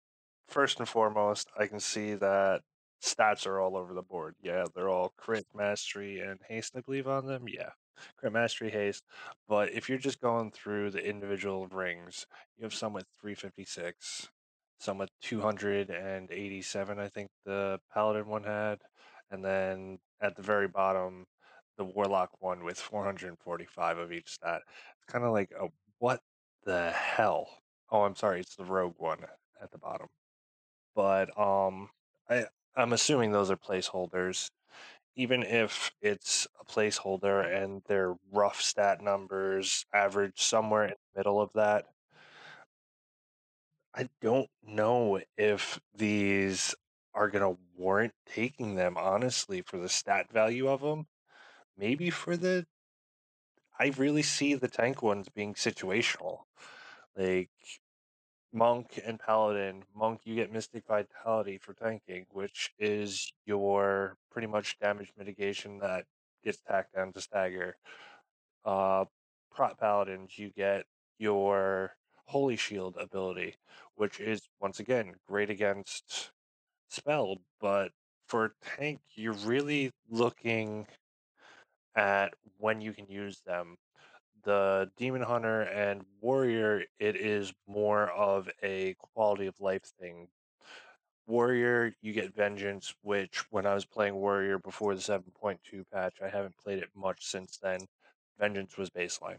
first and foremost, I can see that stats are all over the board. Yeah, they're all crit, mastery, and haste, I believe, on them. Yeah, crit, mastery, haste. But if you're just going through the individual rings, you have some with 356, some with 287, I think the Paladin one had, and then at the very bottom, the Warlock one with 445 of each stat. It's kind of like a what the hell? Oh, I'm sorry, it's the Rogue one at the bottom. But I I'm assuming those are placeholders. Even if it's a placeholder and their rough stat numbers average somewhere in the middle of that, I don't know if these are gonna warrant taking them, honestly, for the stat value of them. Maybe for the I really see the tank ones being situational. Like Monk and Paladin. Monk, you get Mystic Vitality for tanking, which is your pretty much damage mitigation that gets tacked down to stagger. Uh, Prot Paladins, you get your Holy Shield ability, which is once again great against spell, but for tank, you're really looking at when you can use them. The Demon Hunter and Warrior, it is more of a quality of life thing. Warrior, you get Vengeance, which when I was playing Warrior before the 7.2 patch, I haven't played it much since then. Vengeance was baseline.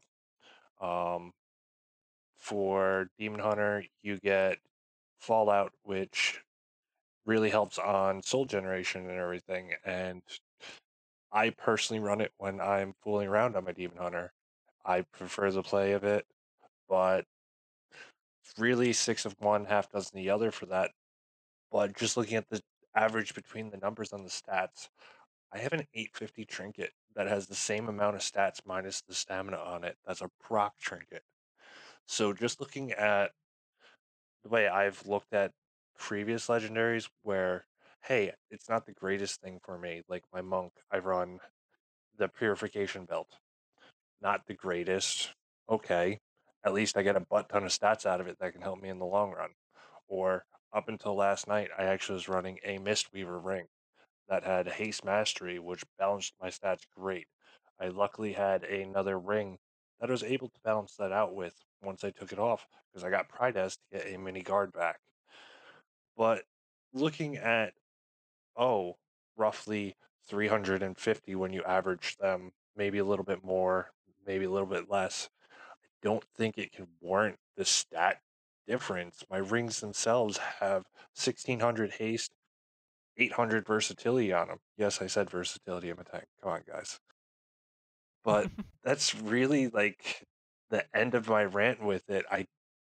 For Demon Hunter, you get Fallout, which really helps on soul generation and everything. And I personally run it when I'm fooling around on my Demon Hunter. I prefer the play of it, but really 6 of one, half dozen the other for that. But just looking at the average between the numbers on the stats, I have an 850 trinket that has the same amount of stats minus the stamina on it. That's a proc trinket. So just looking at the way I've looked at previous legendaries where, hey, it's not the greatest thing for me. Like my monk, I run the purification belt. Not the greatest. Okay. At least I get a butt ton of stats out of it that can help me in the long run. Or up until last night, I actually was running a Mistweaver ring that had haste mastery, which balanced my stats great. I luckily had another ring that I was able to balance that out with once I took it off because I got Prides to get a mini guard back. But looking at, oh, roughly 350 when you average them, maybe a little bit more, maybe a little bit less, I don't think it can warrant the stat difference. My rings themselves have 1600 haste, 800 versatility on them. Yes, I said versatility. I'm a tank. Come on, guys. But that's really like the end of my rant with it. I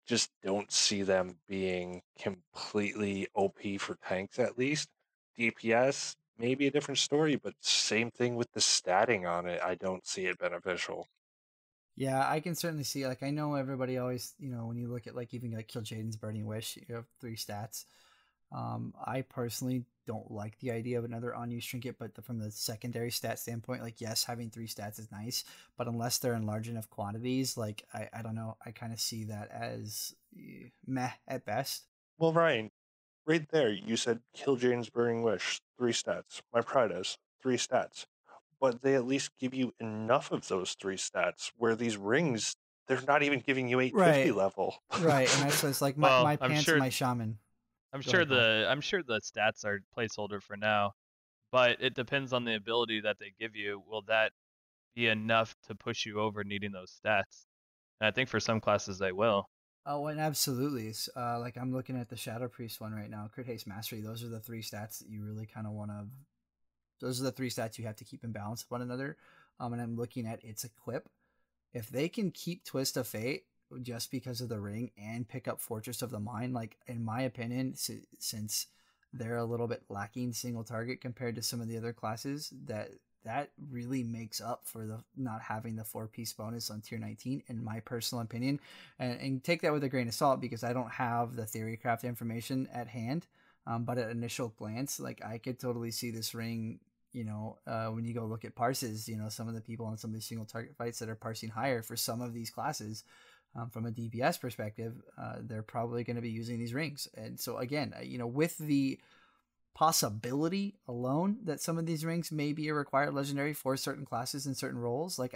just don't see them being completely OP for tanks, at least. DPS, maybe a different story, but same thing with the statting on it. I don't see it beneficial. Yeah, I can certainly see. Like, I know everybody always, when you look at like even like Kill Jaden's Burning Wish, you have 3 stats. I personally don't like the idea of another unused trinket, but from the secondary stat standpoint, like yes, having 3 stats is nice, but unless they're in large enough quantities, like I don't know, I kind of see that as meh at best. Well, Ryan, right there, you said Kill Jane's Burning Wish, 3 stats. My Prides, 3 stats. But they at least give you enough of those 3 stats, where these rings, they're not even giving you 850 Right, level. right, and that's just like my Well, my pants and my shaman. I'm Go sure ahead, Cole. I'm sure the stats are placeholder for now, but it depends on the ability that they give you. Will that be enough to push you over needing those stats? And I think for some classes they will. Oh, and absolutely. Like I'm looking at the Shadow Priest one right now. Crit Haste Mastery. Those are the 3 stats that you really kind of want to. Those are the 3 stats you have to keep in balance with one another. And I'm looking at its equip. If they can keep Twist of Fate just because of the ring and pick up Fortress of the Mind, like in my opinion, since they're a little bit lacking single target compared to some of the other classes, that really makes up for the not having the 4-piece bonus on tier 19 in my personal opinion, and take that with a grain of salt because I don't have the theorycraft information at hand, but at initial glance, like I could totally see this ring, when you go look at parses, some of the people on some of these single target fights that are parsing higher for some of these classes, from a DPS perspective, they're probably going to be using these rings. And so again, with the possibility alone that some of these rings may be a required legendary for certain classes and certain roles, like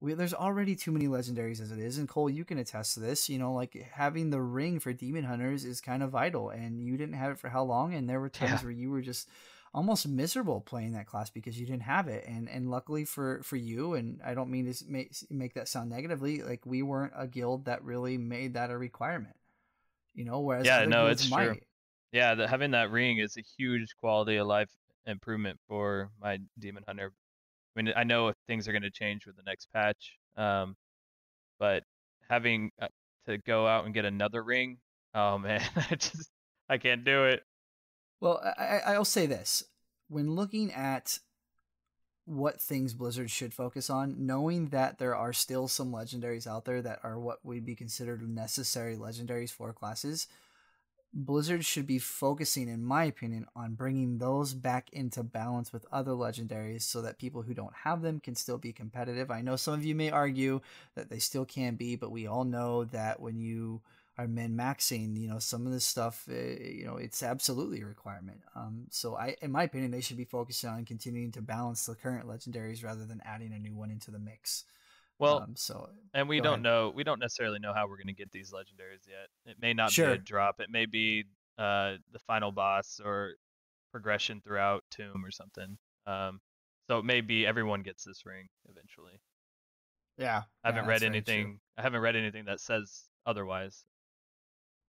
there's already too many legendaries as it is, and Cole, you can attest to this. Like having the ring for demon hunters is kind of vital, and you didn't have it for how long? And there were times where you were just almost miserable playing that class because you didn't have it. And luckily for you, and I don't mean to make that sound negatively, like we weren't a guild that really made that a requirement. Whereas Yeah, other no, guilds it's true. might. Yeah, having that ring is a huge quality of life improvement for my demon hunter. I mean, I know things are going to change with the next patch, but having to go out and get another ring, oh man, I can't do it. Well, I'll say this: when looking at what things Blizzard should focus on, knowing that there are still some legendaries out there that are what would be considered necessary legendaries for classes, Blizzard should be focusing, in my opinion, on bringing those back into balance with other legendaries so that people who don't have them can still be competitive. I know some of you may argue that they still can be, but we all know that when you are min-maxing, some of this stuff, it's absolutely a requirement. So in my opinion, they should be focusing on continuing to balance the current legendaries rather than adding a new one into the mix. Well, So and we go don't ahead. know, we don't necessarily know how we're going to get these legendaries yet. It may not be a Sure. drop. It may be the final boss or progression throughout Tomb or something. So it may be everyone gets this ring eventually. Yeah, I haven't that's read very true. anything. I haven't read anything that says otherwise.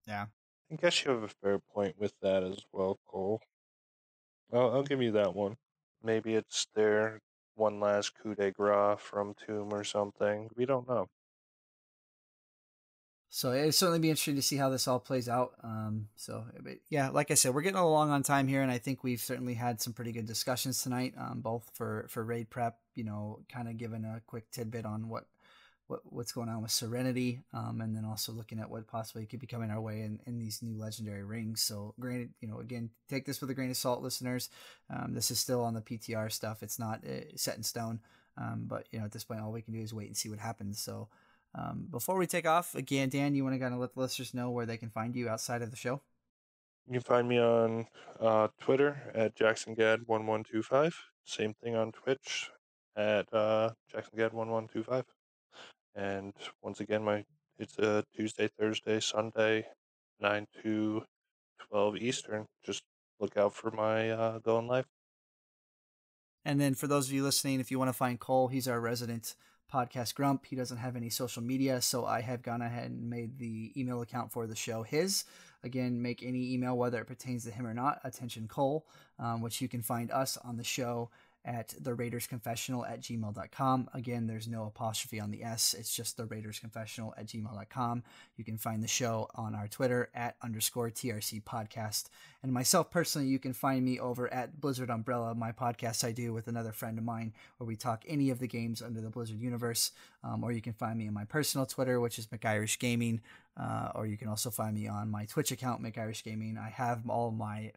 Yeah. I guess you have a fair point with that as well, Cole. I'll give you that one. Maybe it's their one last coup de grace from Tomb or something. We don't know. So it'll certainly be interesting to see how this all plays out. But yeah, like I said, we're getting along on time here, and I think we've certainly had some pretty good discussions tonight, both for raid prep. Kind of giving a quick tidbit on what's going on with Serenity, and then also looking at what possibly could be coming our way in these new legendary rings. So granted, again, take this with a grain of salt, listeners. This is still on the PTR stuff. It's not set in stone. But at this point, all we can do is wait and see what happens. So before we take off, again, Dan, you want to kind of let the listeners know where they can find you outside of the show? You can find me on Twitter at JacksonGad1125. Same thing on Twitch at JacksonGad1125. And once again, it's a Tuesday, Thursday, Sunday, 9 to 12 Eastern. Just look out for my going live. And then for those of you listening, if you want to find Cole, he's our resident podcast grump. He doesn't have any social media, so I have gone ahead and made the email account for the show his. Again, make any email, whether it pertains to him or not, attention Cole, which you can find us on the show at theraidersconfessional@gmail.com. Again, there's no apostrophe on the S. It's just theraidersconfessional@gmail.com. You can find the show on our Twitter at _TRC podcast. And myself personally, you can find me over at Blizzard Umbrella, my podcast I do with another friend of mine, where we talk any of the games under the Blizzard universe. Or you can find me on my personal Twitter, which is McIrish Gaming. Or you can also find me on my Twitch account, McIrish Gaming. I have all my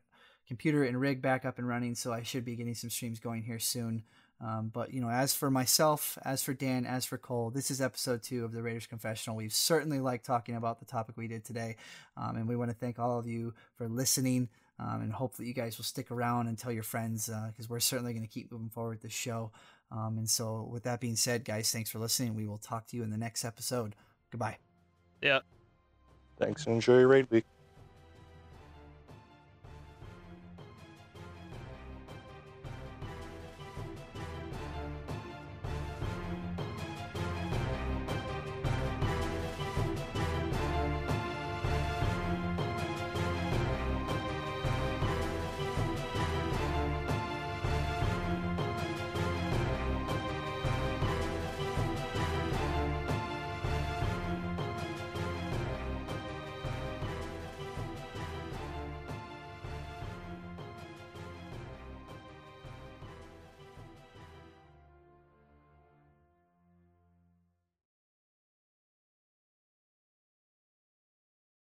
computer and rig back up and running, so I should be getting some streams going here soon. But as for myself, as for Dan, as for Cole, this is episode 2 of the Raiders Confessional. We've certainly liked talking about the topic we did today, and we want to thank all of you for listening, and hope that you guys will stick around and tell your friends, because we're certainly going to keep moving forward with this show. And so with that being said, guys, thanks for listening. We will talk to you in the next episode. Goodbye. Yeah. Thanks and enjoy your raid week.